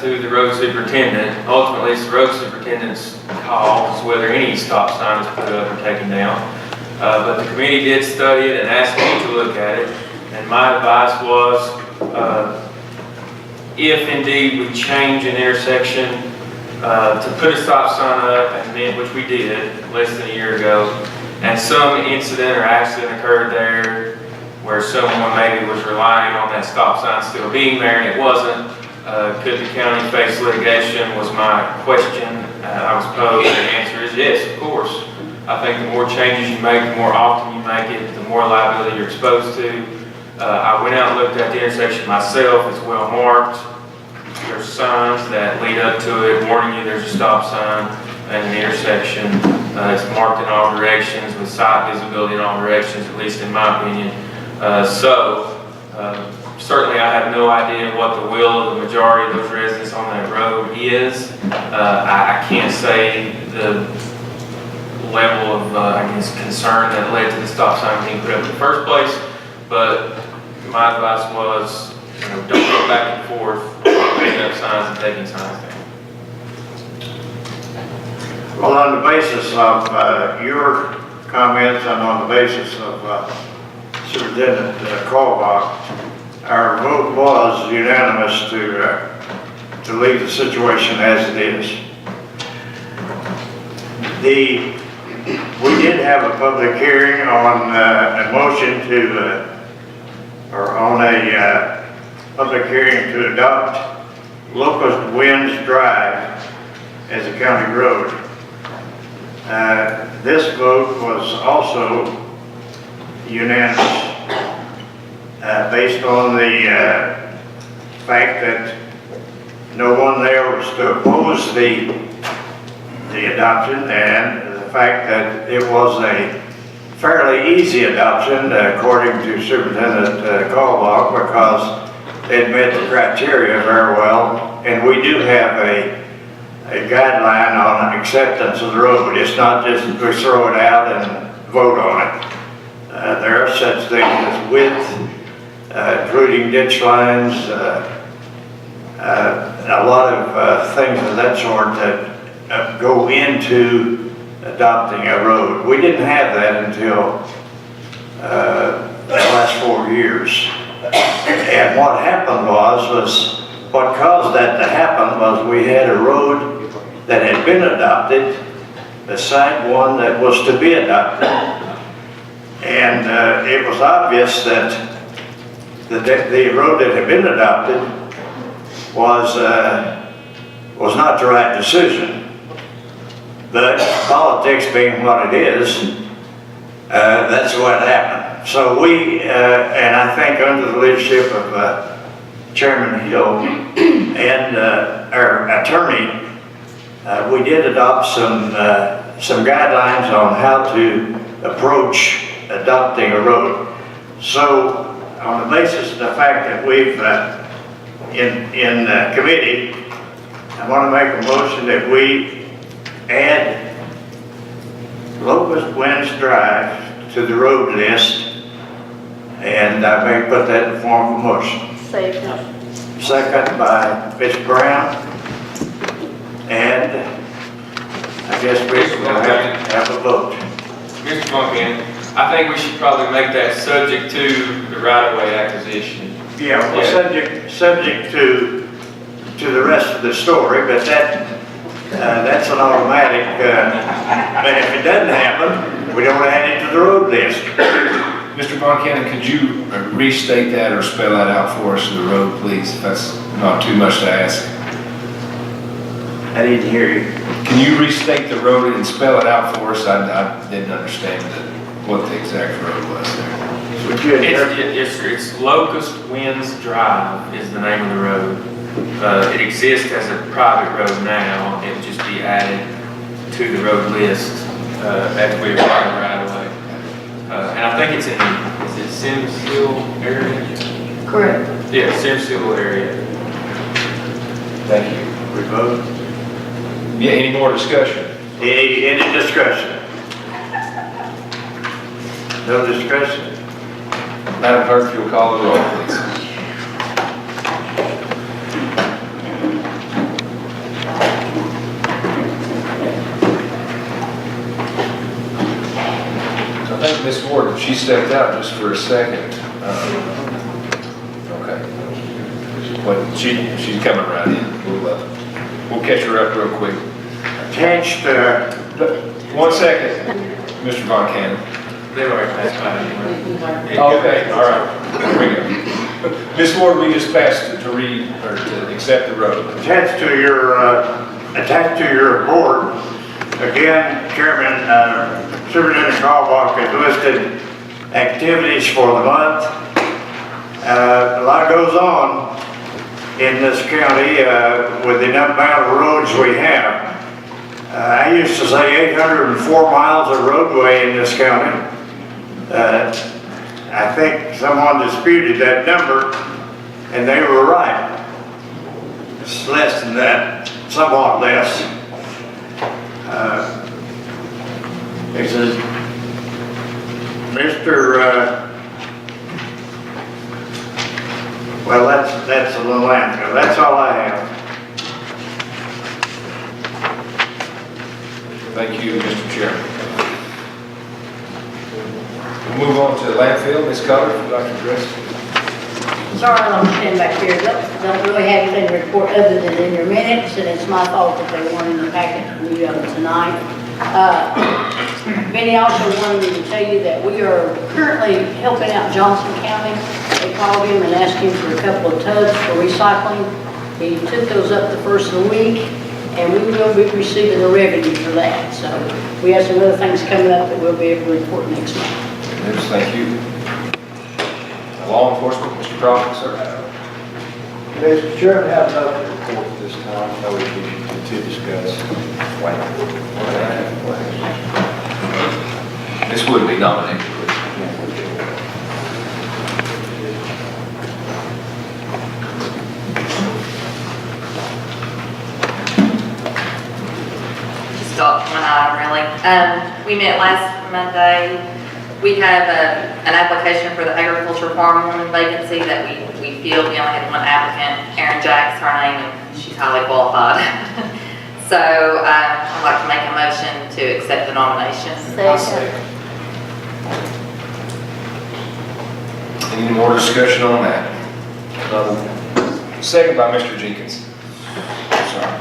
to the road superintendent. Ultimately, it's the road superintendent's call as to whether any stop sign is put up or taken down. But the committee did study it and asked me to look at it. And my advice was, if indeed we change an intersection to put a stop sign up, and then, which we did less than a year ago, and some incident or accident occurred there where someone maybe was relying on that stop sign still being there and it wasn't, could the county face litigation, was my question. I was posed, and the answer is yes, of course. I think the more changes you make, the more often you make it, the more liability you're exposed to. I went out and looked at the intersection myself. It's well marked. There's signs that lead up to it warning you there's a stop sign and an intersection. It's marked in all directions with sight visibility in all directions, at least in my opinion. Certainly I have no idea what the will of the majority of those residents on that road is. I can't say the level of, I guess, concern that led to the stop sign being put up in the first place, but my advice was, don't go back and forth, putting up signs and taking signs down. well, on the basis of your comments and on the basis of Superintendent Callbach, our vote was unanimous to leave the situation as it is. We did have a public hearing on a motion public hearing to adopt Locust Winds Drive as a county road. This vote was also unanimous based on the fact that no one there was to oppose the adoption, and the fact that it was a fairly easy adoption according to Superintendent Callbach, because it met the criteria very well, and we do have a guideline on acceptance of the road. It's not just we throw it out and vote on it. There are such things as width, including ditch lines, a lot of things of that sort that go into adopting a road. We didn't have that until the last 4 years. And what happened was what caused that to happen was we had a road that had been adopted beside one that was to be adopted. And it was obvious that the road that had been adopted was not the right decision. But politics being what it is, that's what happened. So we, and I think under the leadership of Chairman Hill and our attorney, we did adopt some guidelines on how to approach adopting a road. So on the basis of the fact that we've, in committee, I want to make a motion that we add Locust Winds Drive to the road list, and I may put that in the form of a motion. Second by Ms. Brown, and I guess we're going to have a vote. Mr. Buchanan, I think we should probably make that subject to the right-of-way acquisition. Yeah, well, subject to the rest of the story, but that's an automatic, but if it doesn't happen, we don't add it to the road list. Mr. Buchanan, could you restate that or spell that out for us, the road, please? If that's not too much to ask. I didn't hear you. Can you restate the road and spell it out for us? I didn't understand what the exact road was there. It's Locust Winds Drive is the name of the road. It exists as a private road now. It would just be added to the road list as we acquire the right of way. And I think it's in, is it Sims Hill area? Correct. Yeah, Sims Hill area. Thank you. We vote. Yeah, any more discussion? Any discussion? No discussion? Madam Clerk, if you'll call the roll, please. I think Ms. Gordon, she stepped out just for a second. Okay. But she's coming right in. We'll catch her up real quick. Attached, 1 second, Mr. Von Cannon. They've already passed by anyway. Okay, all right. Here we go. Ms. Ward, we just passed to read, or to accept the road. attached to your report, again, Chairman, Superintendent Caldwell has listed activities for the month. A lot goes on in this county with the amount of roads we have. I used to say 804 miles of roadway in this county. I think someone disputed that number, and they were right. It's less than that, somewhat less. It says, well, that's a little answer. That's all I have. Thank you, Mr. Chairman. We'll move on to landfill. Ms. Culler, if you'd like to address. Sorry, I'm standing back here. Don't really have anything to report other than in your minutes, and it's my fault that they weren't in the packet for you tonight. Benny also wanted me to tell you that we are currently helping out Johnson County. They called him and asked him for a couple of tubs for recycling. He took those up the first of the week, and we will be receiving the revenue for that. So we have some other things coming up that we'll be able to report next month. Yes, thank you. Law enforcement, Mr. Crawford, sir. Mr. Chairman, I have nothing to report at this time. No issues to discuss. Ms. Wood be nominated, please. Just one item, really. We met last Monday. We have an application for the agriculture farm woman vacancy that we feel we only had one applicant. Erin Jack's her name, and she's highly qualified. So I'd like to make a motion to accept the nomination. Any more discussion on that? Second by Mr. Jenkins. Sorry.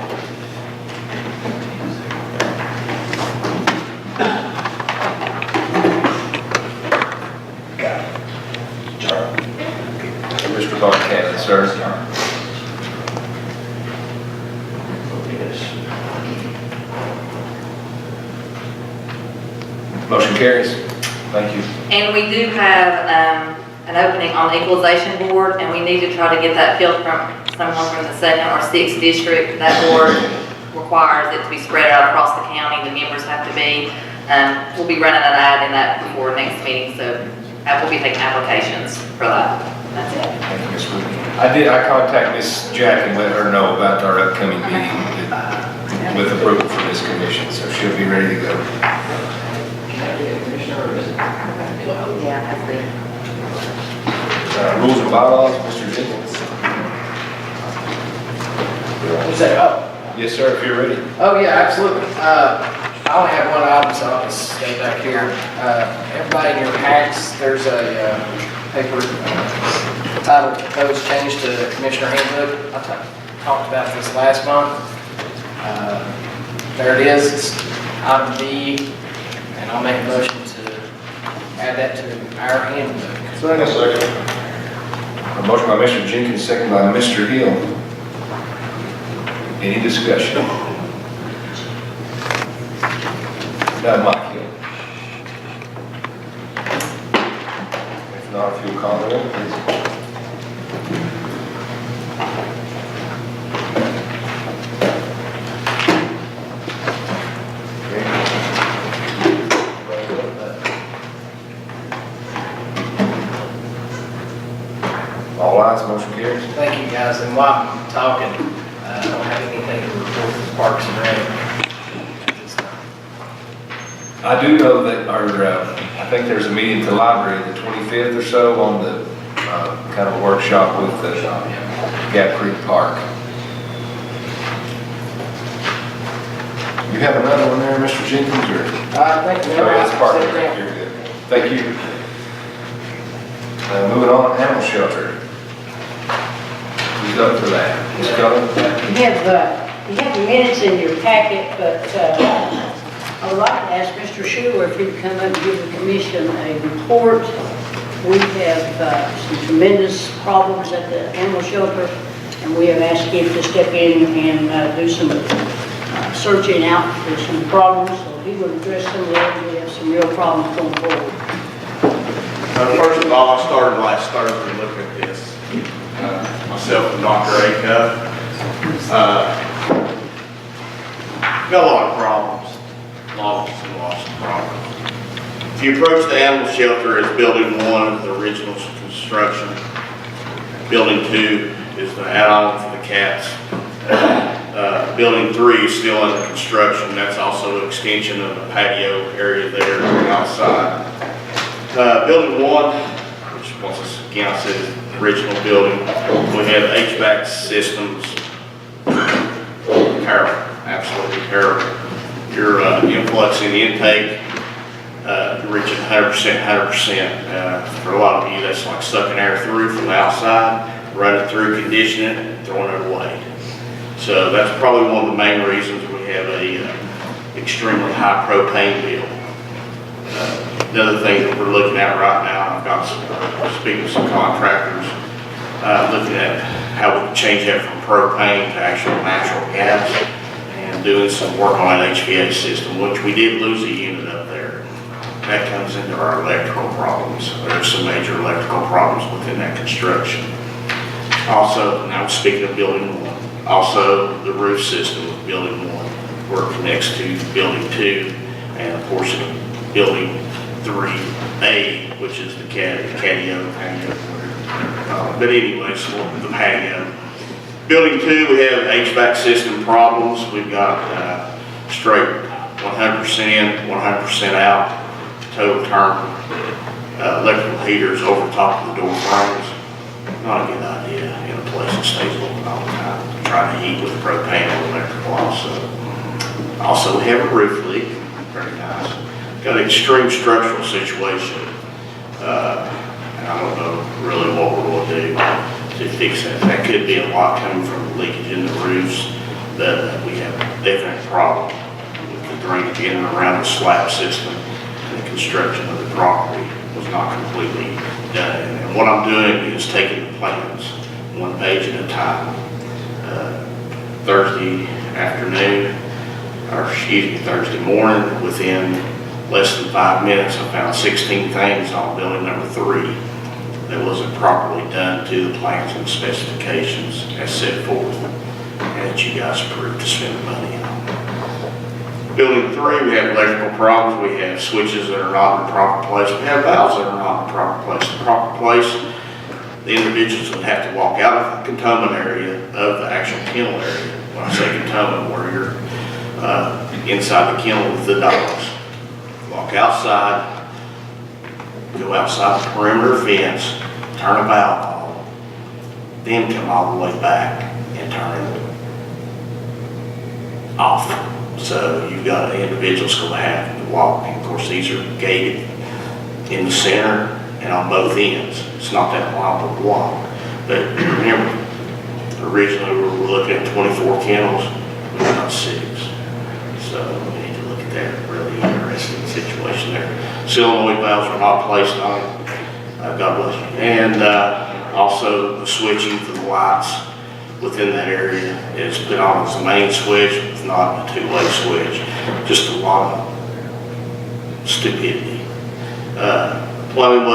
Mr. Buchanan, sir. Motion carries. Thank you. And we do have an opening on the equalization board, and we need to try to get that filled from someone from the 2nd or 6th district. That board requires it to be spread out across the county. The members have to be. We'll be running an ad in that before next meeting, so we'll be taking applications for that. That's it. Thank you, Ms. Wood. I contacted Miss Jack and let her know about our upcoming meeting with approval from this commission, so she'll be ready to go. Yeah, I see. Rules and bylaws, Mr. Jenkins. What's that? Oh. Yes, sir, if you're ready. Oh, yeah, absolutely. I only have one item, so I'll just stay back here. Everybody in your packs, there's a paper titled Proposed Change to the Commissioner Handbook. I talked about this last month. There it is, it's item B, and I'll make a motion to add that to our handbook. Second. A motion by Mr. Jenkins, second by Mr. Hill. Any discussion? Mike Hill. If not, if you'll call the roll, please. All ayes, motion carries. Thank you, guys, and while I'm talking, I don't have anything to report from Parks and Rec. I do know that I think there's a meeting at the library the 25th or so on the kind of workshop with the Gap Creek Park. You have another one there, Mr. Jenkins, or? Thank you. Oh, that's part of it. You're good. Thank you. Moving on, animal shelter. Who's up for that? Ms. Cullen? You have the minutes in your packet, but I would like to ask Mr. Schuler if he would come up and give the commission a report. We have some tremendous problems at the animal shelter, and we have asked him to step in and do some searching out for some problems, so he will address some of those. We have some real problems going forward. First of all, I started last Thursday looking at this, myself and Dr. Acuff. Got a lot of problems, lots and lots of problems. If you approach the animal shelter as building 1, the original construction, building 2 is the add-on for the cats. Building 3 is still under construction. That's also an extension of the patio area there outside. Building 1, which once again I said is the original building, we have HVAC systems, terrible, absolutely terrible. Your influx in the intake, you're reaching 100%. For a lot of you, that's like sucking air through from the outside, running through, conditioning it, and throwing it away. So that's probably one of the main reasons we have a extremely high propane bill. Another thing that we're looking at right now, I've got speaking to some contractors, looking at how we can change that from propane to actual natural gas, and doing some work on that HVAC system, which we did lose a unit up there. That comes into our electrical problems. There's some major electrical problems within that construction. Also, now speaking of building 1, also the roof system of building 1, where it connects to building 2 and a portion of building 3A, which is the patio. But anyway, so the patio. Building 2, we have HVAC system problems. We've got straight 100% in, 100% out, total term. Electrical heaters over top of the door frames. Not a good idea in a place that stays open all the time. Trying to heat with propane and electrical also. Also, we have a roof leak. Very nice. Got an extreme structural situation. And I don't know really what we're going to do to fix that. That could be a lot coming from the leakage in the roofs. That we have a definite problem with the drainage in and around the slab system, and the construction of the property was not completely done. And what I'm doing is taking the plans one page at a time. Thursday afternoon, or excuse me, Thursday morning, within less than 5 minutes, I found 16 things on building number 3 that wasn't properly done to the plans and specifications as set forth, and that you guys approved to spend the money on. Building 3, we have electrical problems. We have switches that are not in the proper place. We have valves that are not in the proper place. The proper place the individuals would have to walk out of the cantonment area of the actual kennel area. When I say cantonment, where you're inside the kennel with the dogs. Walk outside, go outside the perimeter fence, turn a valve on, then come all the way back and turn it off. So you've got individuals going to have to walk. And of course, these are gated in the center and on both ends. It's not that long of a walk. But remember, originally we were looking at 24 kennels, we've got 6. So we need to look at that. Really interesting situation there. Solenoid valves are not placed on it. God bless you. And also the switching for the lights within that area is put on as the main switch, it's not a two-way switch. Just a lot of stupidity. Plumbing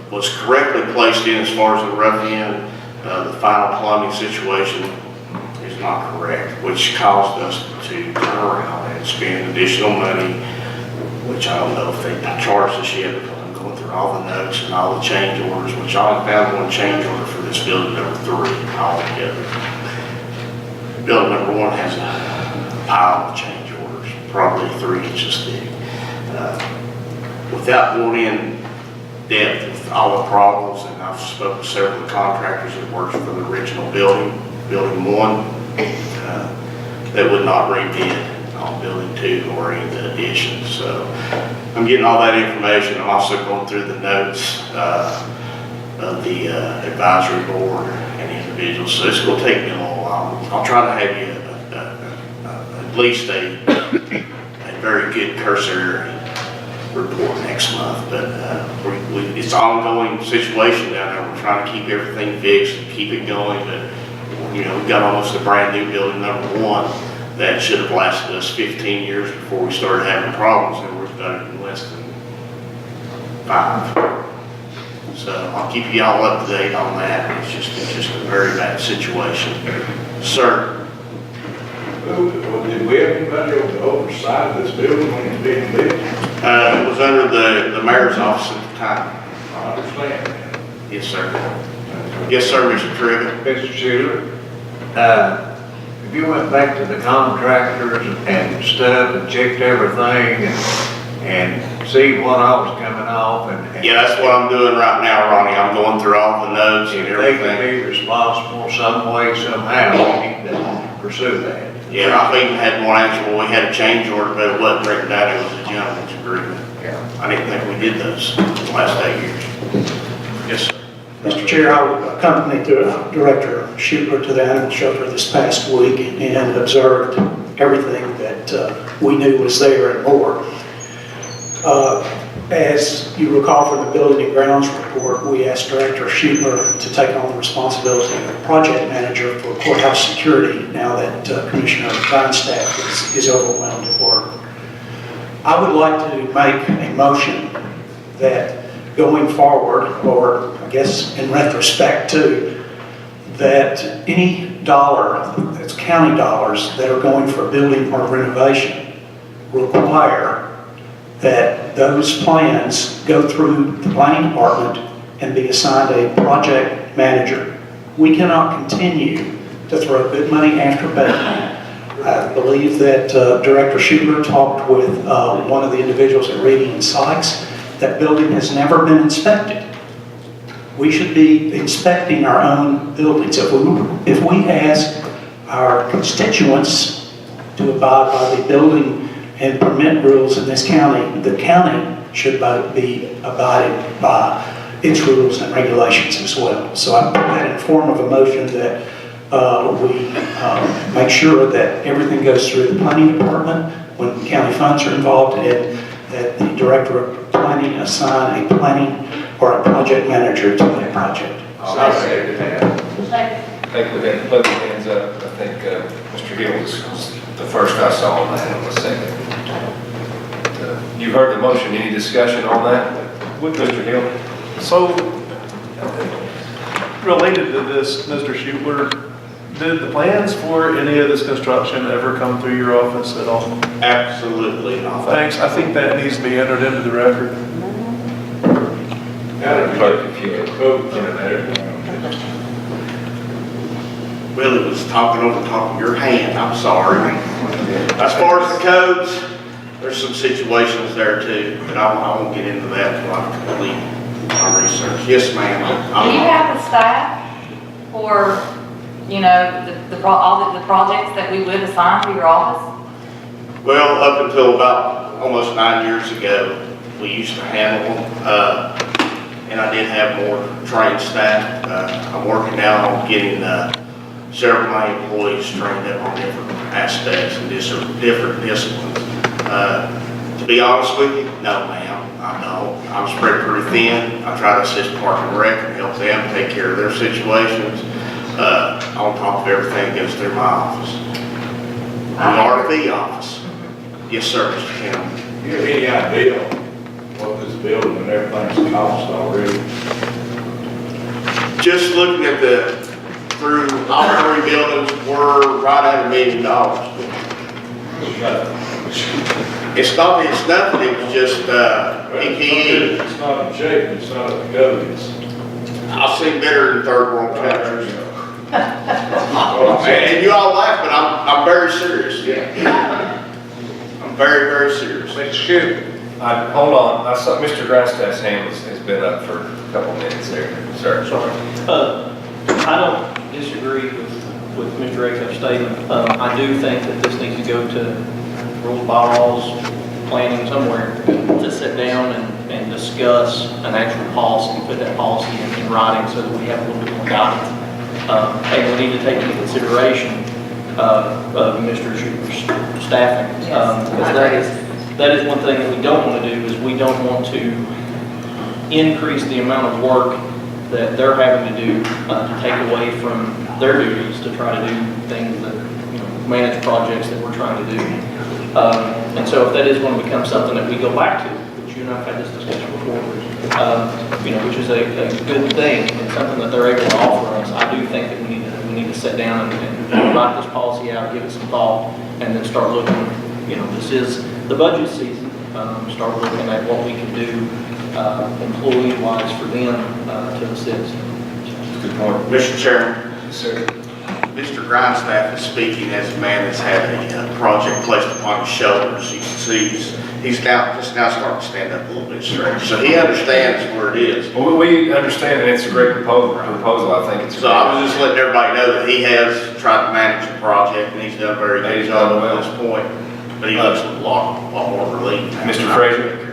was correctly placed in as far as the rough end. The final plumbing situation is not correct, which caused us to turn around and spend additional money, which I don't know if they charged us yet, because I'm going through all the notes and all the change orders, which I only found one change order for this building number 3 altogether. Building number 1 has a pile of change orders, probably 3 inches thick. Without going in depth with all the problems, and I've spoken to several of the contractors that worked for the original building, building 1, they would not rebid on building 2 or any of the additions. So I'm getting all that information. I'm also going through the notes of the advisory board and individuals. So it's going to take me a little while. I'll try to have you at least a very good cursory report next month, but it's an ongoing situation down there. We're trying to keep everything fixed and keep it going, but we've got almost a brand new building number 1 that should have lasted us 15 years before we started having problems, and we've got it in less than 5. So I'll keep you all up to date on that. It's just a very bad situation. Sir? Did we have anybody over the oversight of this building when it's being built? It was under the mayor's office at the time. I understand that. Yes, sir. Yes, sir, Mr. Trivett. Mr. Schuler, if you went back to the contractors and stuff and checked everything and see what I was coming off and Yeah, that's what I'm doing right now, Ronnie. I'm going through all the notes and if they can everything. be responsible some way, somehow, we need to pursue that. Yeah, I've even had one answer, well, we had a change order, but it wasn't written down, it was a gentleman's agreement. Yeah. I didn't think we did those the last 8 years. Yes, sir. Mr. Chair, I accompanied the Director Schubler to the animal shelter this past week and observed everything that we knew was there and more. As you recall from the Building and Grounds report, we asked Director Schubler to take on the responsibility of project manager for courthouse security now that Commissioner Feinstaff is overwhelmed at work. I would like to make a motion that going forward, or I guess in retrospect too, that any dollar, that's county dollars, that are going for building or renovation require that those plans go through the planning department and be assigned a project manager. We cannot continue to throw good money after bad. I believe that Director Schubler talked with one of the individuals at Reading and Sykes. That building has never been inspected. We should be inspecting our own buildings. If we ask our constituents to abide by the building and permit rules in this county, the county should be abiding by its rules and regulations as well. So I put that in form of a motion that we make sure that everything goes through the planning department when county funds are involved, and that the director of planning assign a planning or a project manager to that project. I think with that, put the hands up, I think Mr. Hill was the first I saw on that, and the second. You've heard the motion, any discussion on that? With Mr. Hill? So, related to this, Mr. Schubler, did the plans for any of this construction ever come through your office at all? Absolutely not. Thanks, I think that needs to be entered into the record. Clerk, if you could quote, Willie was talking over the top of your hand, I'm sorry. As far as the codes, there's some situations there too, but I won't get into that until I complete my research. Yes, ma'am. Do you have the staff for, you know, all the projects that we would assign to your office? Well, up until about almost 9 years ago, we used to handle them, and I did have more trained staff. I'm working now on getting several of my employees trained up on different aspects and different disciplines. To be honest with you, no ma'am, I don't. I'm spread pretty thin. I try to assist Park and Rec and help them take care of their situations, on top of everything that goes through my office. We are the office. Yes, sir, Mr. Campbell. Do you have any idea what this building and everything's cost already? Just looking at through all 3 buildings, we're right at $1 million. It's nothing, it was just, PPE. It's not in shape, it's not in the codes. I've seen better in third world countries. And you all laugh, but I'm very serious. I'm very, very serious. Mr. Shute, hold on, I saw Mr. Grindstaff's hand has been up for a couple minutes there, sir. Sorry. I don't disagree with Mr. Acuff's statement. I do think that this needs to go to rules, bylaws, planning somewhere to sit down and discuss an actual policy, put that policy in writing so that we have a little bit more guidance. And we need to take into consideration of Mr. Schuber's staffing. Because that is one thing that we don't want to do, is we don't want to increase the amount of work that they're having to do to take away from their duties to try to do things that, you know, manage projects that we're trying to do. And so if that is going to become something that we go back to, which you and I have had this discussion before, you know, which is a good thing and something that they're able to offer us, I do think that we need to sit down and write this policy out, give it some thought, and then start looking. You know, this is the budget season. Start looking at what we can do employee-wise for them to assist. Good point. Mr. Chairman. Yes, sir. Mr. Grindstaff is speaking as a man that's had a project placed upon his shoulders. He's just now starting to stand up a little bit straighter. So he understands where it is. Well, we understand, and it's a great proposal. I think it's. So I was just letting everybody know that he has tried to manage the project, and he's done a very good job at this point. But he looks a lot more relieved. Mr. Frazier?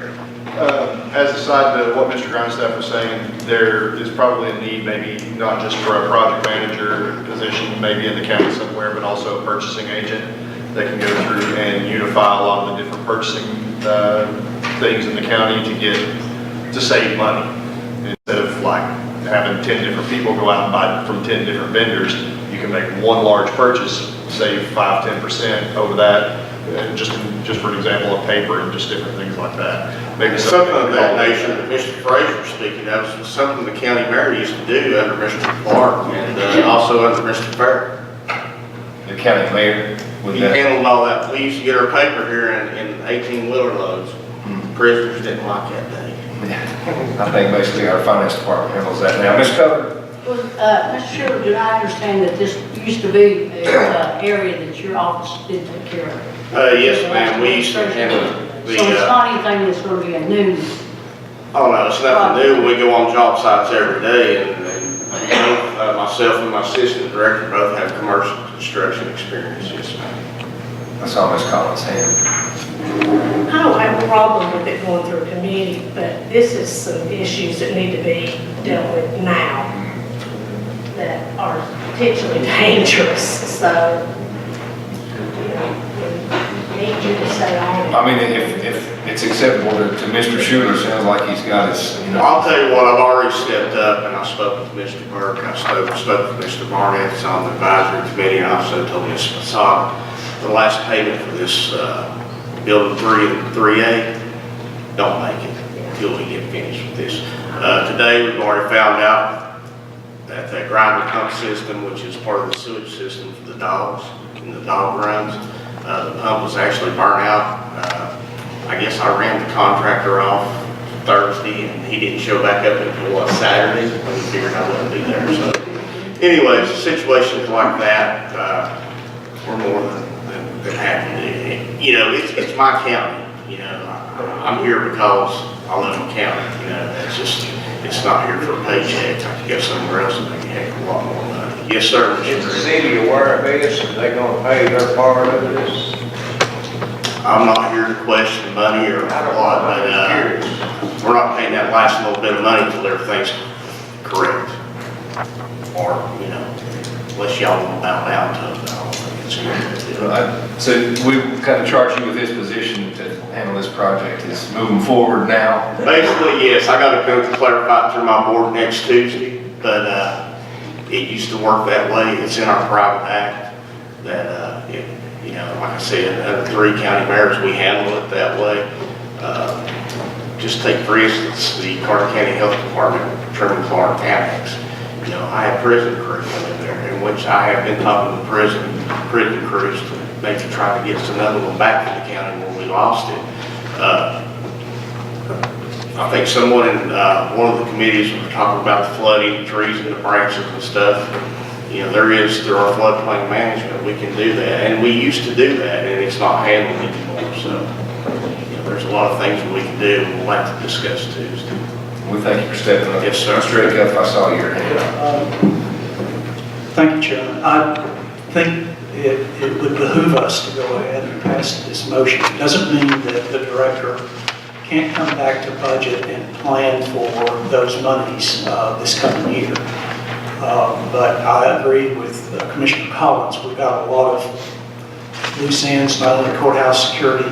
As aside to what Mr. Grindstaff was saying, there is probably a need, maybe not just for a project manager position, maybe in the county somewhere, but also a purchasing agent that can go through and unify a lot of the different purchasing things in the county to save money. Instead of like having 10 different people go out and buy from 10 different vendors, you can make one large purchase, save 5–10% over that. Just for an example of paper and just different things like that. Maybe something of that nature that Mr. Frazier speaking of was something the county mayor used to do under Mr. Clark and also under Mr. Fair. The county mayor? He handled all that. We used to get our paper here in 18-wheeler loads. Prisoners didn't like that day. I think basically our finance department handles that now. Ms. Cutler? Mr. Schuler, did I understand that this used to be an area that your office did take care of? Yes, ma'am. We used to handle the. So it's not anything that's going to be a new. Oh no, it's nothing new. We go on job sites every day, and both, myself and my assistant director both have commercial construction experience. Yes, ma'am. I saw Ms. Collins' hand. I don't have a problem with it going through a committee, but this is some issues that need to be dealt with now that are potentially dangerous, so, you know, we need you to stay on it. I mean, if it's acceptable to Mr. Schuler, sounds like he's got his, you know. I'll tell you what, I've already stepped up and I spoke with Mr. Burke, I spoke with Mr. Barnett, it's on the advisory committee, and I also told Ms. Fasad, the last payment for this building 3 and 3A, don't make it until we get finished with this. Today, we've already found out that the grinder pump system, which is part of the sewage system for the dogs and the dog runs, the pump was actually burnt out. I guess I ran the contractor off Thursday and he didn't show back up until Saturday when he figured I wouldn't be there. So anyways, situations like that, we're more than happy to, you know, it's my county, you know, I'm here because I love my county, you know, it's not here for a paycheck. I could go somewhere else and make a heck of a lot more money. Yes, sir. Is the city aware of this, and they gonna pay their part of this? I'm not here to question money or what, but, we're not paying that last little bit of money until everything's correct. Or, you know, unless y'all want to bow down to it, I don't think it's good. So we kind of charged you with this position to handle this project. Is moving forward now? Basically, yes, I gotta go to clarify it through my board next Tuesday, but, it used to work that way. It's in our private act that, you know, like I said, under 3 county mayors, we handle it that way. Just take, for instance, the Carter County Health Department, Truman Clark Annex. You know, I have prison crew in there, in which I have been talking to prison crews to maybe try to get us another one back to the county where we lost it. I think someone in one of the committees was talking about the flooding, trees and the branches and stuff. You know, through our floodplain management, we can do that. And we used to do that, and it's not handled anymore. So, you know, there's a lot of things that we can do, and we'll have to discuss Tuesday. We thank you for stepping up. Yes, sir. Mr. Acuff, I saw your hand. Thank you, Chairman. I think it would behoove us to go ahead and pass this motion. It doesn't mean that the director can't come back to budget and plan for those monies this coming year. But I agree with Commissioner Collins. We've got a lot of loose ends, not only courthouse security,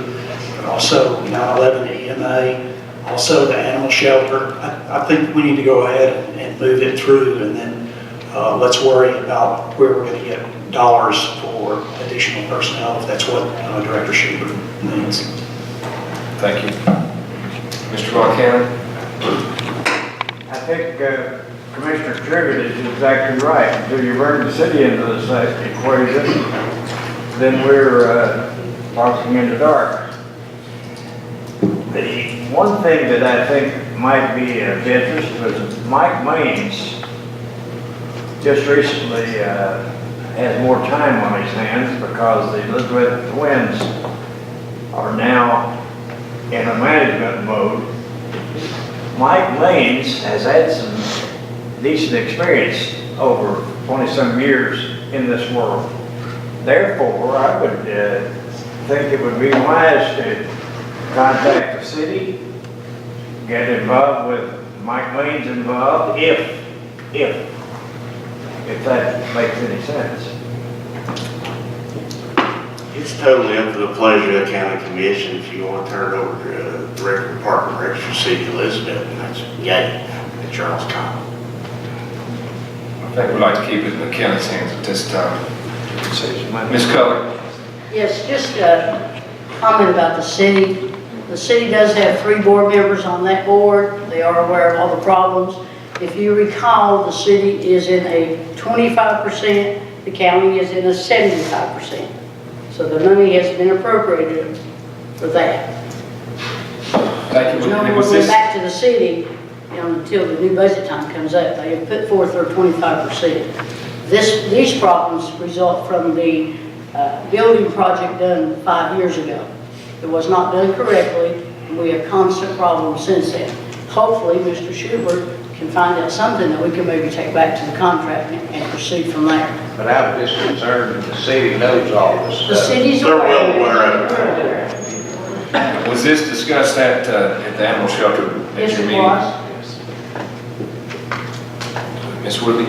but also 9/11 EMA, also the animal shelter. I think we need to go ahead and move it through, and then let's worry about where we're going to get dollars for additional personnel, if that's what Director Schubert needs. Thank you. Mr. Von Cannon? I think Commissioner Trigger is exactly right. Until you bring the city into this equation, then we're walking in the dark. The one thing that I think might be of interest was Mike Maines just recently has more time on his hands because the Elizabeth Twins are now in a management mode. Mike Maines has had some decent experience over 20-some years in this world. Therefore, I would think it would be wise to contact the city, get involved with Mike Maines involved, if that makes any sense. It's totally up to the pleasure of the county commission. If you want to turn it over to the Director of Park and Rec for City of Elizabeth, and that's yay, at Charles Cobb. I think we'd like to keep it in the county's hands at this time. Ms. Cullen? Yes, just a comment about the city. The city does have 3 board members on that board. They are aware of all the problems. If you recall, the city is in a 25%, the county is in a 75%. So the money has been appropriated for that. Thank you. There's no more going back to the city until the new budget time comes up. They have put forth their 25%. These problems result from the building project done 5 years ago. It was not done correctly, and we have constant problems since then. Hopefully, Mr. Schubert can find out something that we can maybe take back to the contract and proceed from there. But I'm just concerned that the city knows all this stuff. The city's They're aware. well aware of it. Was this discussed at the animal shelter at Yes, your it meeting? was. Ms. Woodley?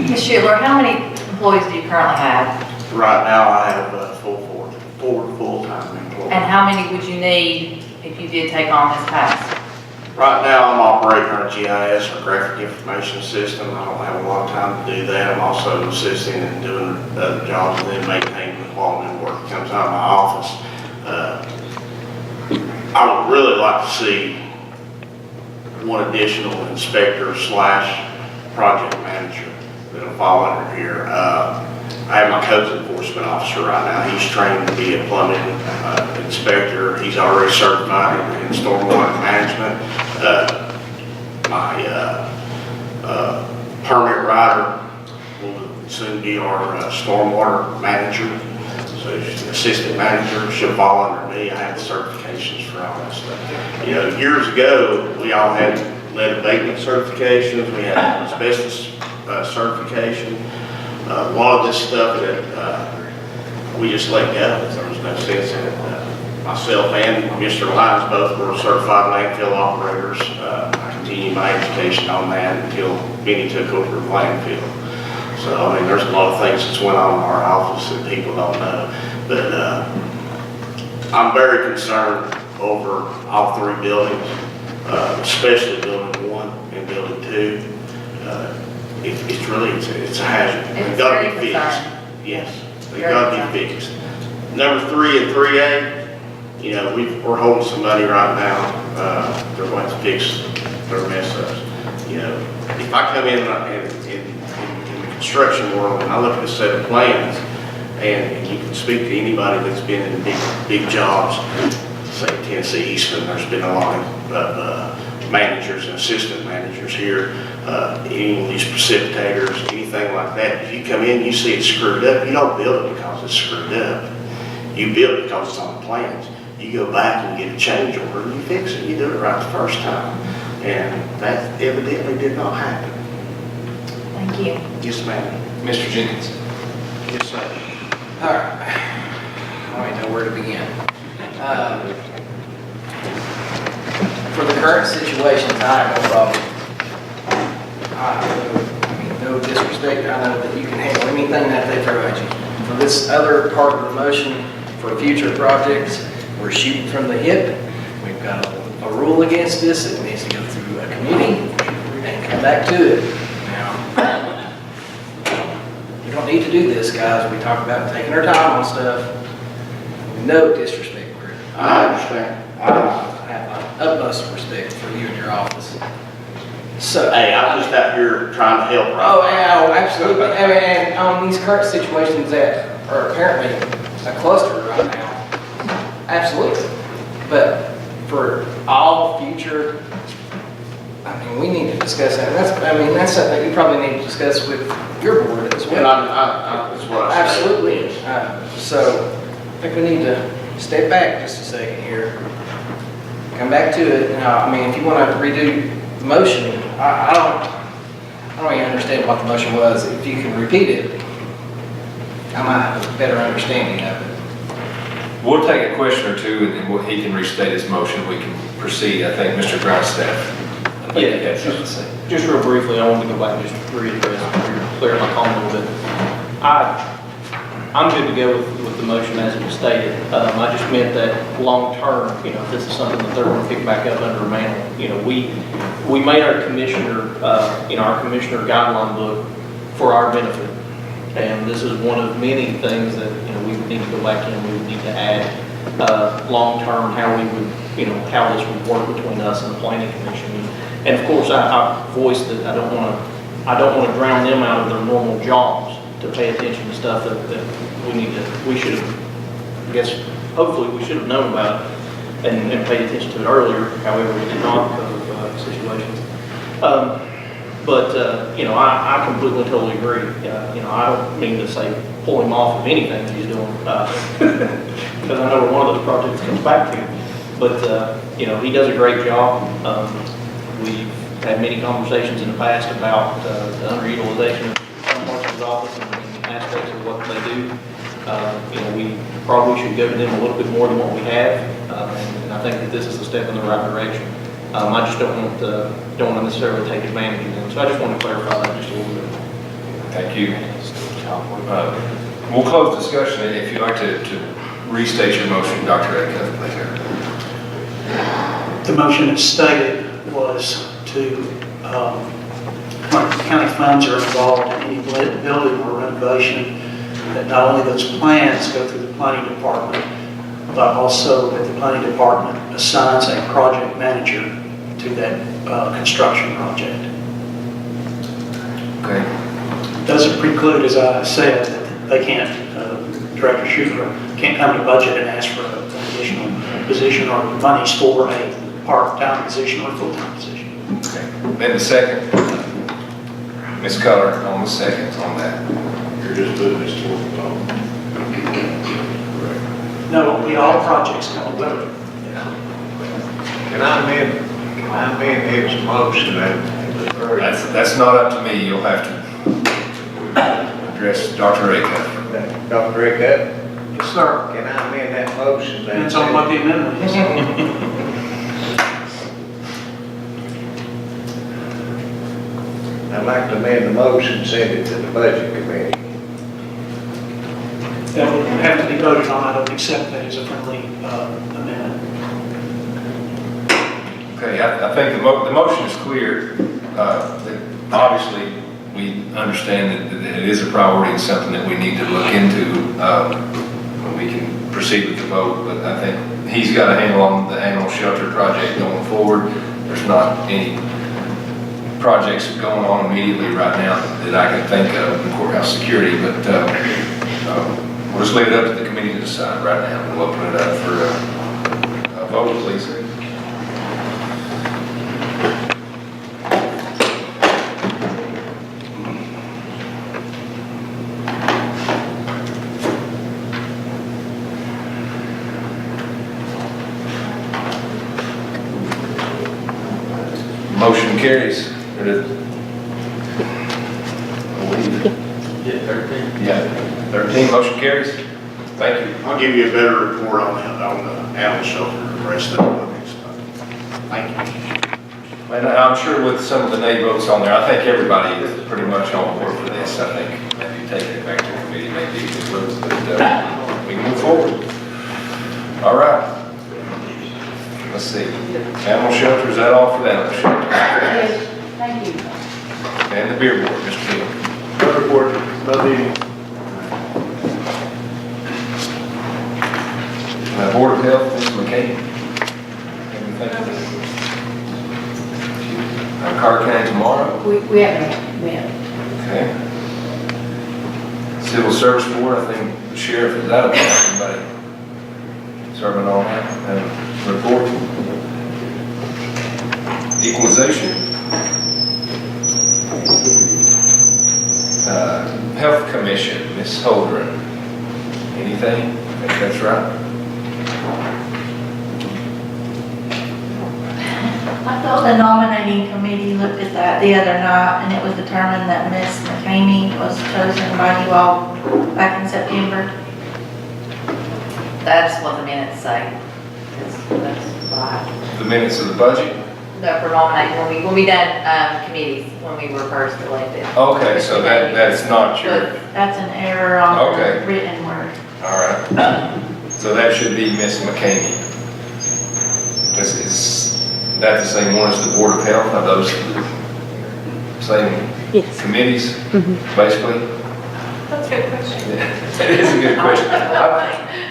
Ms. Schuler, how many employees do you currently have? Right now, I have 4 full-time employees. And how many would you need if you did take on this task? Right now, I'm operating our GIS, our graphic information system. I don't have a lot of time to do that. I'm also assisting and doing other jobs and then maintaining the quality of work that comes out of my office. I would really like to see one additional inspector / project manager that'll fall under here. I have my codes enforcement officer right now. He's trained to be a plumbing inspector. He's already certified in stormwater management. My permit writer soon be our stormwater manager. So she's the assistant manager, she'll fall under me. I have the certifications for all that stuff. You know, years ago, we all had lead abatement certifications, we had asbestos certification. A lot of this stuff that we just let go. There was no sense in it. Myself and Mr. Lyons both were certified landfill operators. I continued my education on that until Benny took over the landfill. So, I mean, there's a lot of things that's went on in our office that people don't know. But I'm very concerned over all three buildings, especially building 1 and building 2. It's really, it's a hazard. They've got to be fixed. Yes, they've got to be fixed. Number 3 and 3A, you know, we're holding some money right now. They're going to fix their mess ups. You know, if I come in the construction world and I look at a set of plans, and you can speak to anybody that's been in big jobs, say Tennessee Eastman, there's been a lot of managers and assistant managers here, any of these precipitators, anything like that. If you come in, you see it's screwed up, you don't build it because it's screwed up. You build it because it's on the plans. You go back and get a change order and you fix it. You do it right the first time. And that evidently did not happen. Thank you. Yes, ma'am. Mr. Jenkins. Yes, sir. All right. I don't even know where to begin. For the current situation, I have no problem. I mean, no disrespect, I know that you can handle anything that they throw at you. For this other part of the motion, for future projects, we're shooting from the hip. We've got a rule against this. It needs to go through a committee and come back to it. Now, we don't need to do this, guys. We talk about taking our time on stuff. No disrespect, Chris. I understand. I have my utmost respect for you and your office. So, Hey, I'm just out here trying to help. Right? Oh, yeah, oh, absolutely. I mean, and on these current situations that are apparently a cluster right now, absolutely. But for all future, I mean, we need to discuss that. That's something you probably need to discuss with your board as well. And that's what I said. Absolutely. So I think we need to step back just a second here. Come back to it. Now, I mean, if you want to redo the motion, I don't even understand what the motion was. If you can repeat it, I might have a better understanding of it. We'll take a question or two, and then he can restate his motion. We can proceed. I think Mr. Grindstaff. Yeah, just real briefly, I wanted to go back and just reiterate, clear my comment a little bit. I'm good to go with the motion as it was stated. I just meant that long term, you know, if this is something that they're going to pick back up under a mantle, you know, we made our commissioner, our commissioner guideline book for our benefit. And this is one of many things that, you know, we would need to go back in, we would need to add, long term, how we would, you know, how this would work between us and the planning commission. And of course, I voiced that I don't want to drown them out of their normal jobs to pay attention to stuff that we should have, I guess, hopefully we should have known about it and paid attention to it earlier. However, we did not because of situations. But you know, I completely, totally agree. You know, I don't mean to say pull him off of anything that he's doing, because I know one of those projects comes back to. But you know, he does a great job. We've had many conversations in the past about the underutilization of some parts of his office and aspects of what they do. You know, we probably should go to them a little bit more than what we have, and I think that this is a step in the right direction. I just don't want to necessarily take advantage of them, so I just want to clarify that just a little bit. Thank you. We'll close discussion. If you'd like to restate your motion, Dr. Acuff, please. The motion as stated was to, when county funds are involved in any building or renovation, that not only those plans go through the planning department, but also that the planning department assigns a project manager to that construction project. Okay. Doesn't preclude, as I said, that they can't, Director Schuler can't come to budget and ask for an additional position or monies for a part-time position or full-time position. Okay. Then the second, Ms. Culler on the second on that. You're just moving this toward the top. No, it'll be all projects coming through. Can I amend his motion and defer? That's not up to me, you'll have to address Dr. Acuff. Dr. Rick, Yes, sir. can I amend that motion? and Depends on what the amendment is. I'd like to amend the motion, send it to the budget committee. That will have to be voted on. I don't accept that as a friendly amendment. Okay, I think the motion is clear. That obviously, we understand that it is a priority and something that we need to look into when we can proceed with the vote. But I think he's got a handle on the animal shelter project going forward. There's not any projects going on immediately right now that I can think of in courthouse security, but we'll just leave it up to the committee to decide right now. We'll open it up for a vote, please. Motion carries. Yeah, 13. Yeah, 13, motion carries. Thank you. I'll give you a better report on the animal shelter and the rest of it next time. Thank you. And I'm sure with some of the nay votes on there, I think everybody is pretty much on board for this. I think maybe taking it back to committee may be a good move, but we can move forward. All right. Let's see. Animal shelter, is that all for the animal shelter? Yes, thank you. And the beer board, Mr. Hill. Good report, no meeting. Board of Health, Mr. McCain. Anything? Carter County tomorrow? We haven't met. Okay. Civil Service Board, I think the sheriff is out of there. Anybody serving on that and report? Equalization. Health Commission, Ms. Holdren. Anything? I think that's right. I thought the nominating committee looked at that the other night, and it was determined that Ms. McCamey was chosen by you all back in September. That's what the minutes say. That's right. The minutes of the budget? No, for nominating, when we done committees, when we were first elected. Okay, so that's not your, That's an error on Okay. the written word. all right. So that should be Ms. McCamey. Is that the same one as the Board of Health? Are those same committees, basically? That's a good question. That is a good question.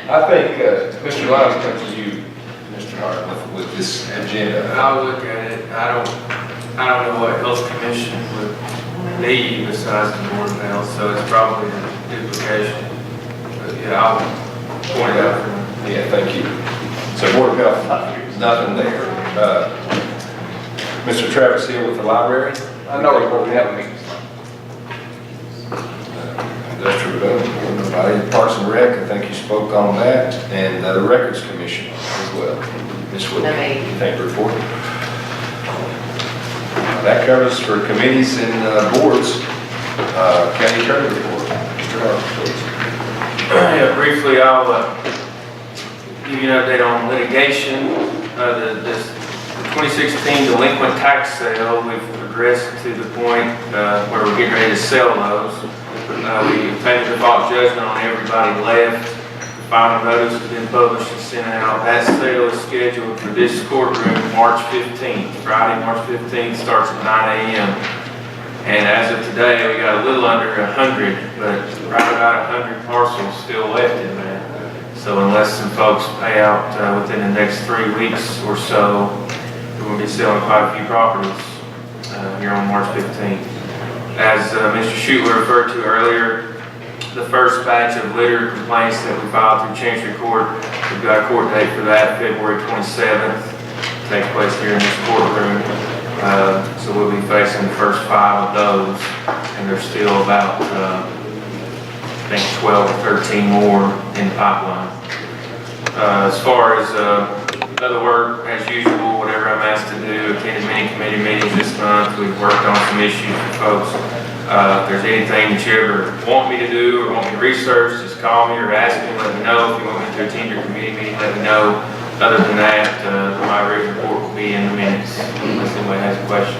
I think Mr. Lyons comes to you, Mr. Hart, with this agenda. I'll look at it. I don't know what Health Commission would need besides the Board of Health, so it's probably a duplication. But yeah, I'll point it out for them. Yeah, thank you. So Board of Health, nothing there. Mr. Travis Hill with the library? No report, we have a meeting. Industrial Development, nobody. Parks and Rec, I think you spoke on that, and the Records Commission as well. Ms. Wood, No, me. you think report? That covers for committees and boards. County Attorney report. Mr. Hart, please. Yeah, briefly, I'll give you an update on litigation. The 2016 delinquent tax sale, we've progressed to the point where we're getting ready to sell those. We obtained a default judgment on everybody left. The final notice has been published and sent out. That sale is scheduled for this courtroom March 15th. Friday, March 15th, starts at 9 a.m. And as of today, we got a little under 100, but right about 100 parcels still left in there. So unless some folks pay out within the next 3 weeks or so, we're going to be selling quite a few properties here on March 15th. As Mr. Schuetler referred to earlier, the first batch of litter complaints that we filed through Chancery Court, we've got a court date for that, February 27th. Takes place here in this courtroom. So we'll be facing the first 5 of those, and there's still about think 12 or 13 more in the pipeline. As far as other work, as usual, whatever I'm asked to do, attended many committee meetings this month. We've worked on some issues with folks. If there's anything that you ever want me to do or want me to research, just call me or ask me, let me know. If you want me to attend your committee meeting, let me know. Other than that, my written report will be in the minutes, unless anybody has a question.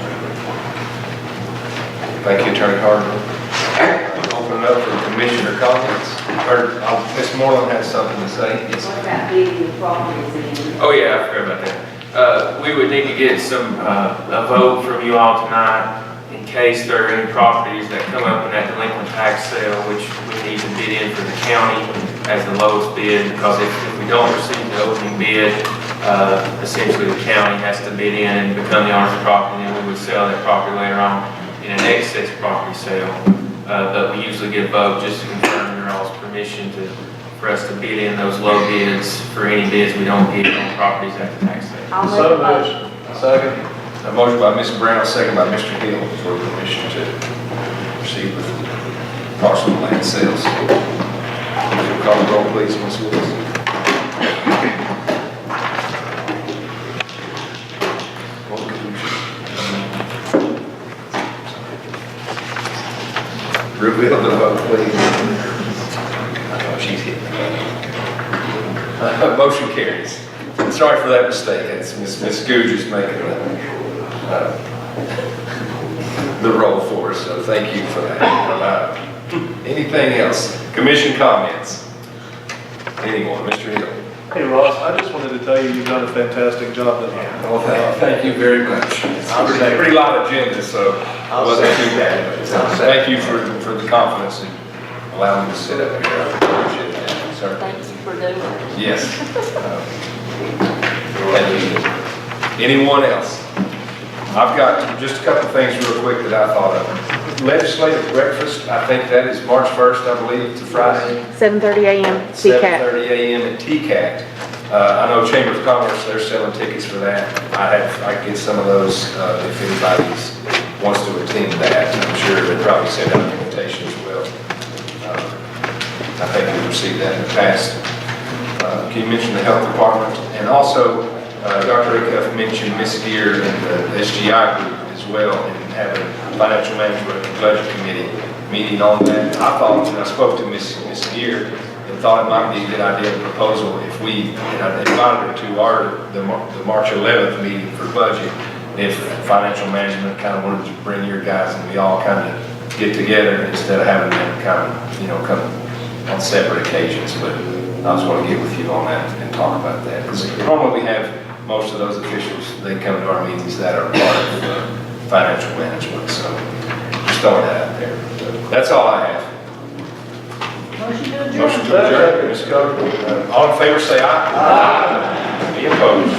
Thank you, Attorney Harden. Open it up for commissioner comments. Ms. Moreland has something to say. Yes. What about bidding the properties in? Oh, yeah, I forgot about that. We would need to get a vote from you all tonight in case there are any properties that come up in that delinquent tax sale, which we need to bid in for the county as the lowest bid, because if we don't receive the opening bid, essentially the county has to bid in and become the owner of the property, and we would sell that property later on in an excess property sale. But we usually get a vote just to confirm your all's permission for us to bid in those low bids for any bids we don't bid on properties at the tax sale. I'll make a motion. Second. A motion by Ms. Brown, second by Mr. Hill for permission to proceed with parcel land sales. Call the roll, please, Ms. Willis. Reveal the vote, please. I know she's hitting. Motion carries. Sorry for that mistake. It's Ms. Googe making the roll for us, so thank you for that. Anything else? Commission comments? Anyone? Mr. Hill? Hey Ross, I just wanted to tell you you've done a fantastic job tonight. Well, thank you very much. It's a pretty light agenda, so it wasn't too bad. Thank you for the confidence and allowing me to sit up here. I appreciate that, sir. Thank you for doing it. Yes. Thank you. Anyone else? I've got just a couple of things real quick that I thought of. Legislative breakfast, I think that is March 1st, I believe, it's a Friday. 7:30 a.m. TCAT. 7:30 a.m. at TCAT. I know Chamber of Commerce, they're selling tickets for that. I can get some of those if anybody wants to attend that. I'm sure they'd probably send out an invitation as well. I think we've received that in the past. Can you mention the health department? And also, Dr. Acuff mentioned Ms. Gear and the SGI group as well, and having financial management and budget committee meeting on that. I thought, and I spoke to Ms. Gear, and thought it might be a good idea, a proposal, if we invited her to the March 11th meeting for budget, if financial management kind of wanted to bring your guys and we all kind of get together instead of having them kind of, come on separate occasions. But I just want to get with you on that and talk about that. Because normally we have most of those officials, they come to our meetings that are part of financial management. So just throwing that out there. That's all I have. Motion to adjourn. Motion to adjourn. Ms. Coker. All in favor say aye. Aye. Any opposed?